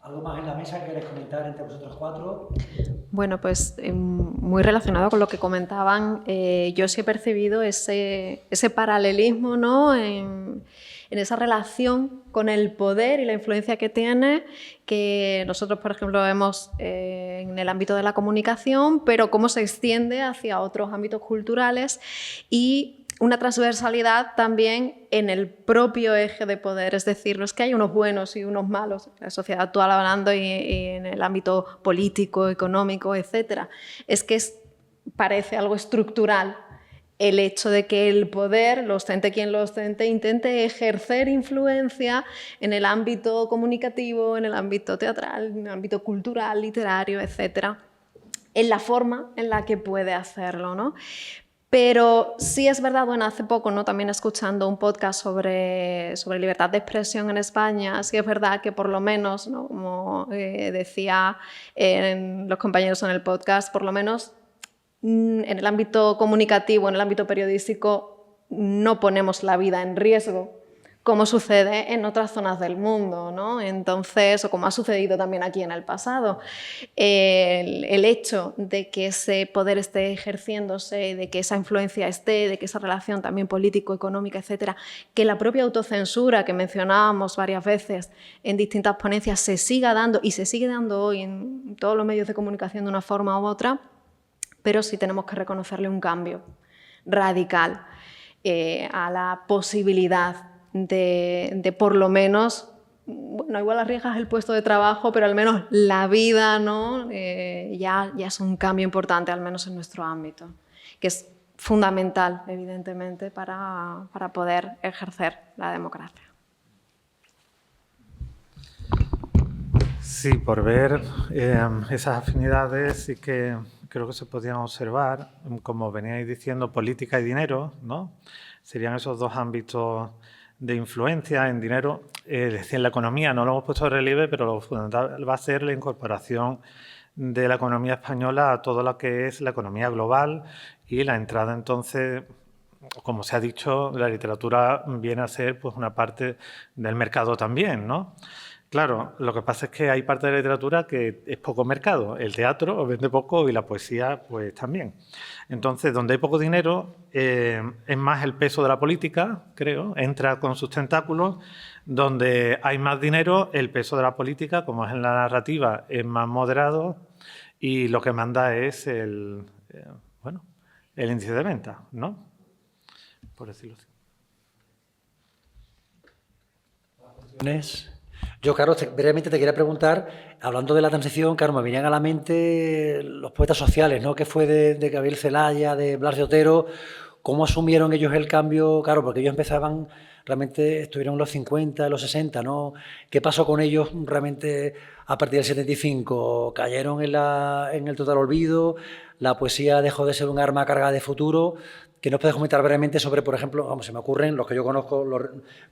¿Algo más en la mesa que queréis comentar entre vosotros cuatro? Bueno, pues muy relacionado con lo que comentaban, yo sí he percibido ese paralelismo, ¿no? en esa relación con el poder y la influencia que tiene, que nosotros, por ejemplo, vemos en el ámbito de la comunicación, pero cómo se extiende hacia otros ámbitos culturales y una transversalidad también en el propio eje de poder, es decir, no es que hay unos buenos y unos malos en la sociedad actual hablando y en el ámbito político, económico, etc. Es que parece algo estructural el hecho de que el poder, lo ostente quien lo ostente, intente ejercer influencia en el ámbito comunicativo, en el ámbito teatral, en el ámbito cultural, literario, etc., en la forma en la que puede hacerlo, ¿no? Pero sí es verdad, hace poco, ¿no? También escuchando un podcast sobre libertad de expresión en España, sí es verdad que por lo menos, ¿no? Como decía los compañeros en el podcast, por lo menos en el ámbito comunicativo, en el ámbito periodístico, no ponemos la vida en riesgo, como sucede en otras zonas del mundo, ¿no? Entonces, o como ha sucedido también aquí en el pasado, el hecho de que ese poder esté ejerciéndose, de que esa influencia esté, de que esa relación también político, económica, etcétera, que la propia autocensura que mencionábamos varias veces en distintas ponencias se siga dando y se sigue dando hoy en todos los medios de comunicación de una forma u otra, pero sí tenemos que reconocerle un cambio radical a la posibilidad de por lo menos, igual arriesgas el puesto de trabajo, pero al menos la vida, ¿no? Ya es un cambio importante, al menos en nuestro ámbito, que es fundamental, evidentemente, para poder ejercer la democracia. Sí, por ver esas afinidades sí que creo que se podían observar, como veníais diciendo, política y dinero, ¿no? Serían esos dos ámbitos de influencia en dinero. Decía, en la economía no lo hemos puesto de relieve, pero lo fundamental va a ser la incorporación de la economía española a todo lo que es la economía global y la entrada, entonces, como se ha dicho, la literatura viene a ser pues, una parte del mercado también, ¿no? Claro, lo que pasa es que hay parte de la literatura que es poco mercado. El teatro vende poco y la poesía pues también. Entonces, donde hay poco dinero, es más el peso de la política, creo, entra con sus tentáculos. Donde hay más dinero, el peso de la política, como es en la narrativa, es más moderado y lo que manda es el índice de venta, ¿no? Por decirlo así. Yo, Carlos, brevemente te quería preguntar, hablando de la transición, claro, me venían a la mente los poetas sociales, ¿no? Que fue de Gabriel Celaya, de Blas de Otero, ¿Cómo asumieron ellos el cambio? Claro, porque ellos empezaban, realmente estuvieron en los 50, en los 60, ¿no? ¿Qué pasó con ellos realmente a partir del 75? ¿Cayeron en el total olvido? ¿La poesía dejó de ser un arma cargada de futuro? ¿Que nos puedes comentar brevemente sobre, por ejemplo, vamos, se me ocurren, los que yo conozco, los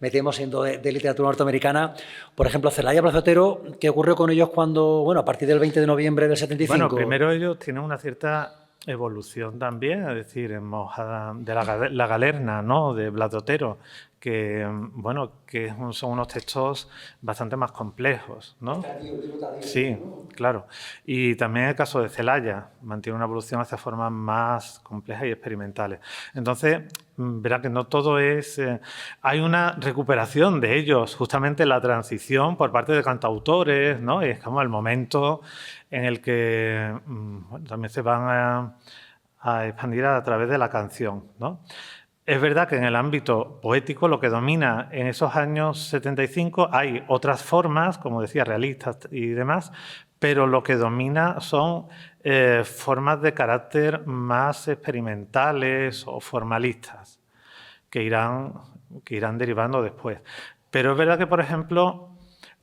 metemos siendo de literatura norteamericana, por ejemplo, Celaya Plaza Otero, ¿qué ocurrió con ellos cuando, bueno, a partir del 20 de noviembre del 75? Bueno, primero ellos tienen una cierta evolución también, es decir, de la Galerna, ¿no?, de Blas de Otero, que, bueno, que son unos textos bastante más complejos, ¿no? Sí, claro. Y también el caso de Celaya, mantiene una evolución hacia formas más complejas y experimentales. Entonces, verá que no todo es... hay una recuperación de ellos, justamente la transición por parte de cantautores, ¿no? Y es como el momento en el que bueno, también se van a expandir a través de la canción, ¿no? Es verdad que en el ámbito poético lo que domina en esos años 75 hay otras formas, como decía, realistas y demás, pero lo que domina son formas de carácter más experimentales o formalistas que irán derivando después. Pero es verdad que, por ejemplo,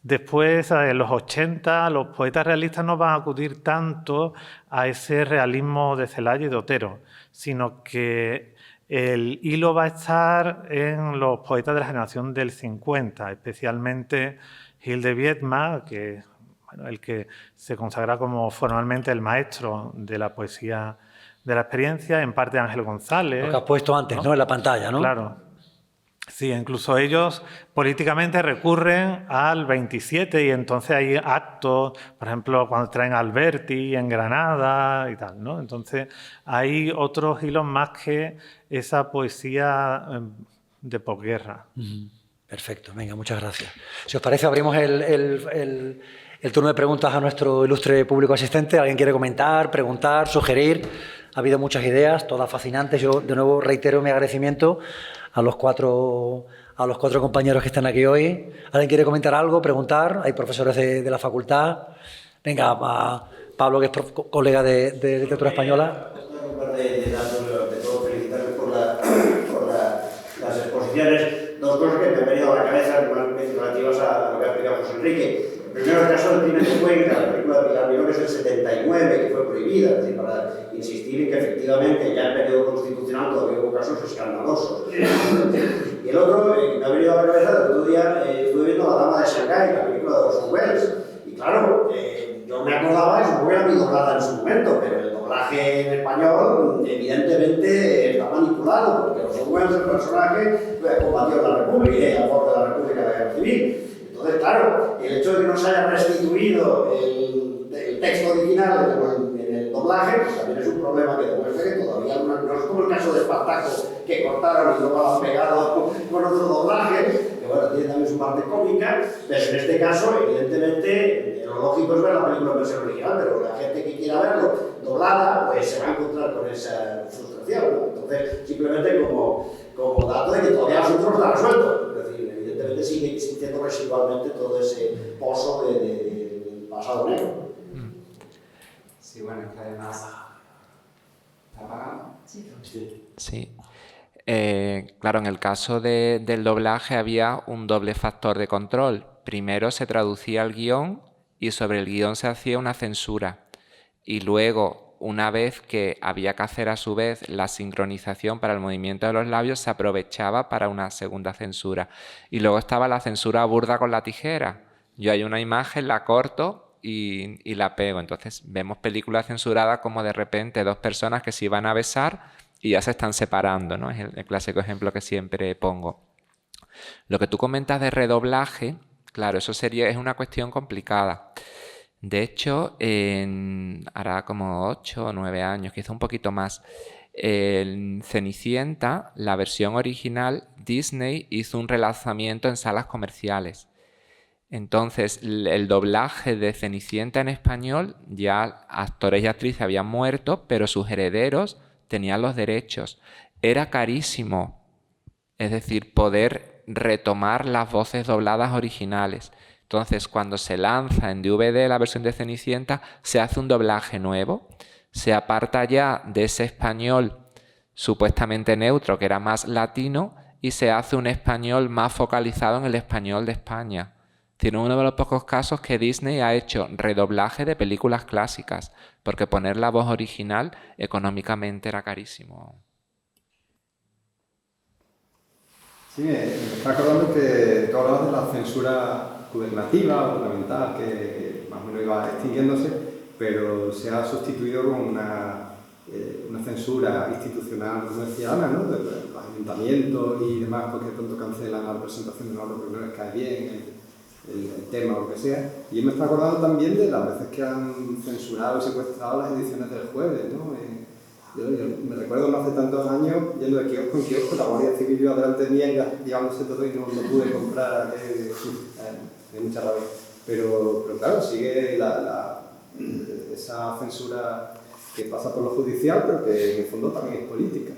después, en los 80, los poetas realistas no van a acudir tanto a ese realismo de Celaya y de Otero, sino que el hilo va a estar en los poetas de la generación del 50, especialmente Gil de Viedma, que bueno, el que se consagra como formalmente el maestro de la poesía de la experiencia, en parte Ángel González. Lo que has puesto antes, ¿no? En la pantalla, ¿no? Claro. Sí, incluso ellos políticamente recurren al 27 y entonces hay actos, por ejemplo, cuando traen a Alberti en Granada y tal, ¿no? Entonces hay otros hilos más que esa poesía de posguerra. Perfecto, venga, muchas gracias. Si os parece, abrimos el turno de preguntas a nuestro ilustre público asistente. ¿Alguien quiere comentar, preguntar, sugerir? Ha habido muchas ideas, todas fascinantes. Yo, de nuevo, reitero mi agradecimiento a los cuatro compañeros que están aquí hoy. ¿Alguien quiere comentar algo, preguntar? Hay profesores de la facultad. Venga, Pablo, que es colega de literatura española. De todo, felicitarles por las exposiciones. Dos cosas que me han venido a la cabeza relativas a lo que ha explicado José Enrique. Primero, el caso del Crimen de Cuenca, la película de Pilar Miró, que es del 79, que fue prohibida, es decir, para insistir en que efectivamente ya en periodo constitucional todavía hubo casos escandalosos. Y el otro, que me ha venido a la cabeza, el otro día estuve viendo La Dama de Shanghái, la película de Orson Welles, y claro, yo me acordaba, y supongo que era mi doblada en su momento, pero el doblaje en español evidentemente está manipulado, porque Orson Welles, el personaje, combatió en la República, a favor de la República de la Guerra Civil. Entonces, claro, el hecho de que no se haya restituido el texto original en el doblaje, pues también es un problema que demuestra que todavía no es como el caso de Espartaco, que cortaron y luego lo han pegado con otro doblaje, que bueno, tiene también su parte cómica, pero en este caso, evidentemente, lo lógico es ver la película en versión original, pero la gente que quiera verlo doblada, pues se va a encontrar con esa frustración, ¿no? Entonces, simplemente como dato de que todavía el asunto no está resuelto. Evidentemente sigue existiendo residualmente todo ese pozo del pasado negro. Sí, bueno, es que además... ¿Está apagado? Sí. Claro, en el caso del doblaje había un doble factor de control. Primero se traducía el guión y sobre el guión se hacía una censura. Y luego, una vez que había que hacer a su vez la sincronización para el movimiento de los labios, se aprovechaba para una segunda censura. Y luego estaba la censura burda con la tijera. Yo hay una imagen, la corto y la pego. Entonces vemos películas censuradas como de repente dos personas que se iban a besar y ya se están separando, ¿no? Es el clásico ejemplo que siempre pongo. Lo que tú comentas de redoblaje, claro, eso es una cuestión complicada. De hecho, hará como 8 o 9 años, quizá un poquito más, en Cenicienta, la versión original, Disney hizo un relanzamiento en salas comerciales. Entonces, el doblaje de Cenicienta en español, ya actores y actrices habían muerto, pero sus herederos tenían los derechos. Era carísimo, es decir, poder retomar las voces dobladas originales. Entonces, cuando se lanza en DVD la versión de Cenicienta, se hace un doblaje nuevo, se aparta ya de ese español supuestamente neutro, que era más latino, y se hace un español más focalizado en el español de España. Tiene uno de los pocos casos que Disney ha hecho redoblaje de películas clásicas, porque poner la voz original económicamente era carísimo. Sí, me está acordando que tú hablabas de la censura gubernativa o gubernamental, que más o menos iba extinguiéndose, pero se ha sustituido con una censura institucional, como decía Ana, ¿no? De los ayuntamientos y demás, porque de pronto cancelan la representación de una obra porque no les cae bien el tema o lo que sea. Y yo me está acordando también de las veces que han censurado y secuestrado las ediciones del Jueves, ¿no? Yo me recuerdo no hace tantos años yendo de kiosco en kiosco, la Guardia Civil iba delante mía llevándose todo y no pude comprar, de mucha rabia. Pero claro, sigue esa censura que pasa por lo judicial, pero que en el fondo también es política.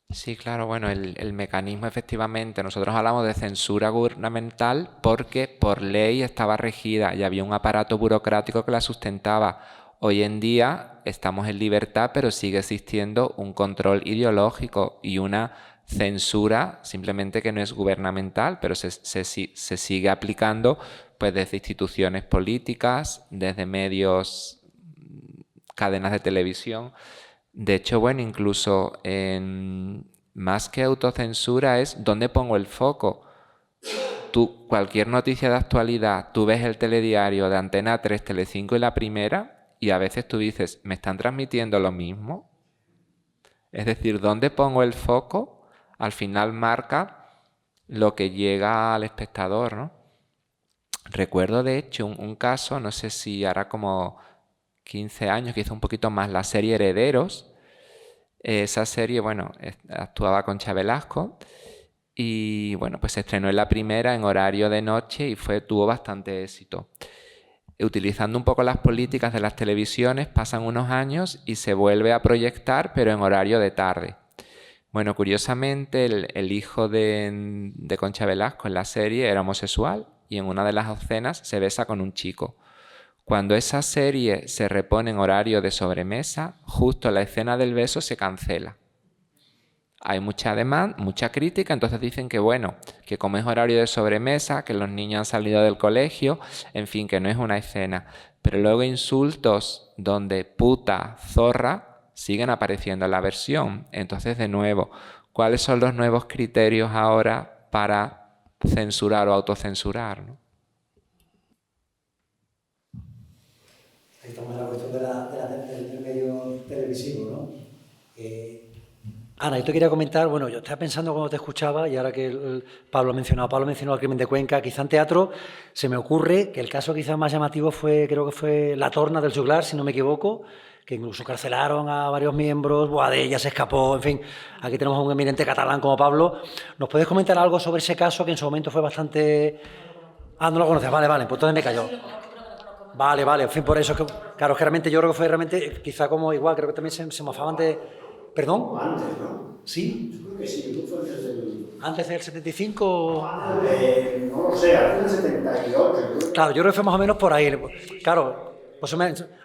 Sí, claro, bueno, el mecanismo efectivamente, nosotros hablamos de censura gubernamental porque por ley estaba regida y había un aparato burocrático que la sustentaba. Hoy en día estamos en libertad, pero sigue existiendo un control ideológico y una censura simplemente que no es gubernamental, pero se sigue aplicando pues desde instituciones políticas, desde medios, cadenas de televisión. De hecho, bueno, incluso más que autocensura es dónde pongo el foco. Tú, cualquier noticia de actualidad, tú ves el telediario de Antena 3, Telecinco y La Primera, y a veces tú dices, ¿me están transmitiendo lo mismo? Es decir, ¿dónde pongo el foco? Al final marca lo que llega al espectador, ¿no? Recuerdo, de hecho, un caso, no sé si hará como 15 años, quizá un poquito más, la serie Herederos. Esa serie, bueno, actuaba Concha Velasco y, bueno, pues se estrenó en La Primera en horario de noche y tuvo bastante éxito. Utilizando un poco las políticas de las televisiones, pasan unos años y se vuelve a proyectar, pero en horario de tarde. Bueno, curiosamente, el hijo de Concha Velasco en la serie era homosexual y en una de las escenas se besa con un chico. Cuando esa serie se repone en horario de sobremesa, justo la escena del beso se cancela. Hay mucha demanda, mucha crítica, entonces dicen que bueno, que como es horario de sobremesa, que los niños han salido del colegio, en fin, que no es una escena. Pero luego insultos donde puta, zorra, siguen apareciendo en la versión. Entonces, de nuevo, ¿cuáles son los nuevos criterios ahora para censurar o autocensurar, ¿no? Ahí estamos en la cuestión del medio televisivo, ¿no? Ana, yo te quería comentar, bueno, yo estaba pensando cuando te escuchaba y ahora que Pablo mencionó el crimen de Cuenca, quizá en teatro se me ocurre que el caso quizás más llamativo creo que fue La Torna del Juglar, si no me equivoco, que incluso carcelaron a varios miembros, Boadella se escapó, en fin, aquí tenemos a un eminente catalán como Pablo. ¿Nos puedes comentar algo sobre ese caso que en su momento fue bastante... Ah, no lo conoces, vale, pues entonces me cayó. Vale, en fin, por eso, claro, que realmente yo creo que fue realmente, quizá como igual, creo que también se mofaban de... ¿Perdón? Antes, ¿no? ¿Sí? Yo creo que sí, yo creo que fue antes del... ¿Antes del 75? No lo sé, antes del 78. Claro, yo creo que fue más o menos por ahí. Claro, pues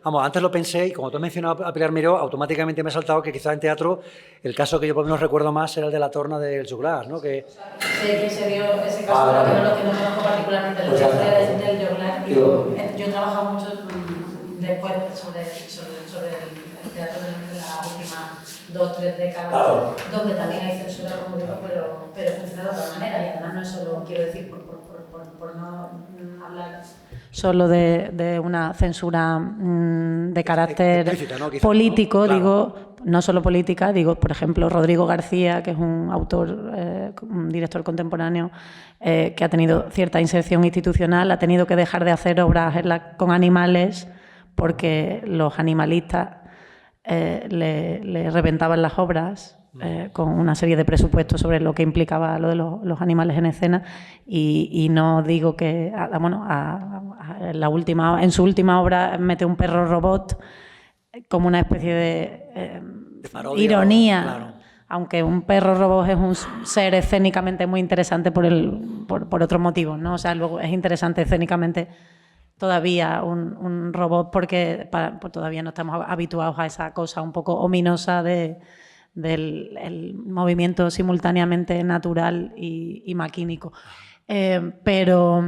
vamos, antes lo pensé y como tú has mencionado a Pilar Miró, automáticamente me ha saltado que quizás en teatro el caso que yo por lo menos recuerdo más era el de La Torna del Juglar, ¿no? Que... Sí, que se vio ese caso, pero que no lo conozco particularmente, la historia del Juglar. Yo he trabajado mucho después sobre el teatro de las últimas 2-3 décadas, donde también hay censura, como digo, pero funciona de otra manera. Y además no es solo, quiero decir, por no hablar solo de una censura de carácter explícita, ¿no? Quizá, político, ¿no? Claro. digo, no solo política, digo, por ejemplo, Rodrigo García, que es un autor, un director contemporáneo que ha tenido cierta inserción institucional, ha tenido que dejar de hacer obras con animales porque los animalistas le reventaban las obras con una serie de presupuestos sobre lo que implicaba lo de los animales en escena y no digo que en su última obra mete un perro robot como una especie de parodia, ironía, claro. Aunque un perro robot es un ser escénicamente muy interesante por otros motivos, ¿no? O sea, luego es interesante escénicamente todavía un robot porque pues todavía no estamos habituados a esa cosa un poco ominosa del el movimiento simultáneamente natural y maquínico. Pero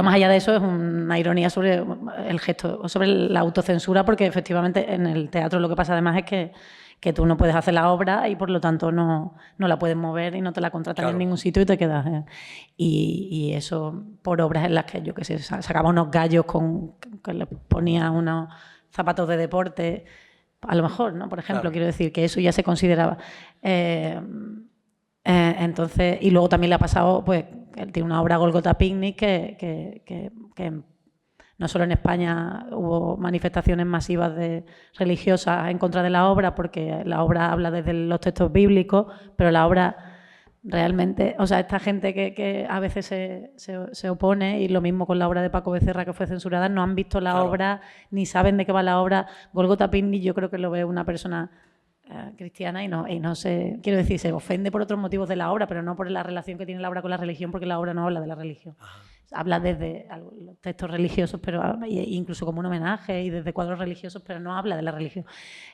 más allá de eso es una ironía sobre el gesto, sobre la autocensura, porque efectivamente en el teatro lo que pasa además es que tú no puedes hacer la obra y por lo tanto no la puedes mover y no te la contratan en ningún sitio y te quedas. Y eso por obras en las que, yo qué sé, sacaba unos gallos que le ponía unos zapatos de deporte, a lo mejor, ¿no? Por ejemplo, quiero decir que eso ya se consideraba. Entonces, y luego también le ha pasado, pues, él tiene una obra Golgota Picnic que no solo en España hubo manifestaciones masivas religiosas en contra de la obra, porque la obra habla desde los textos bíblicos, pero la obra realmente, o sea, esta gente que a veces se opone, y lo mismo con la obra de Paco Becerra que fue censurada, no han visto la obra, ni saben de qué va la obra. Golgota Picnic yo creo que lo ve una persona cristiana y no se, quiero decir, se ofende por otros motivos de la obra, pero no por la relación que tiene la obra con la religión, porque la obra no habla de la religión. Habla desde los textos religiosos, pero incluso como un homenaje, y desde cuadros religiosos, pero no habla de la religión.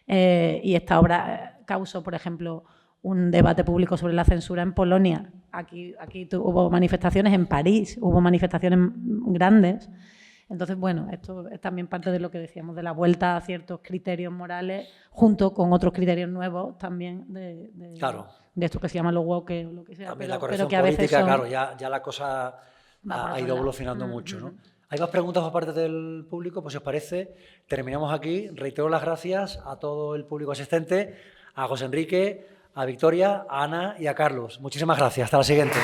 Y esta obra causó, por ejemplo, un debate público sobre la censura en Polonia. Aquí hubo manifestaciones, en París hubo manifestaciones grandes. Entonces, bueno, esto es también parte de lo que decíamos, de la vuelta a ciertos criterios morales, junto con otros criterios nuevos también de esto que se llama lo woke o lo que sea. También pero, la corrección pero que a veces política, son... claro, ya la cosa ha ido evolucionando mucho, ¿no? ¿Hay más preguntas por parte del público? Pues si os parece, terminamos aquí. Reitero las gracias a todo el público asistente, a José Enrique, a Victoria, a Ana y a Carlos. Muchísimas gracias. Hasta la siguiente.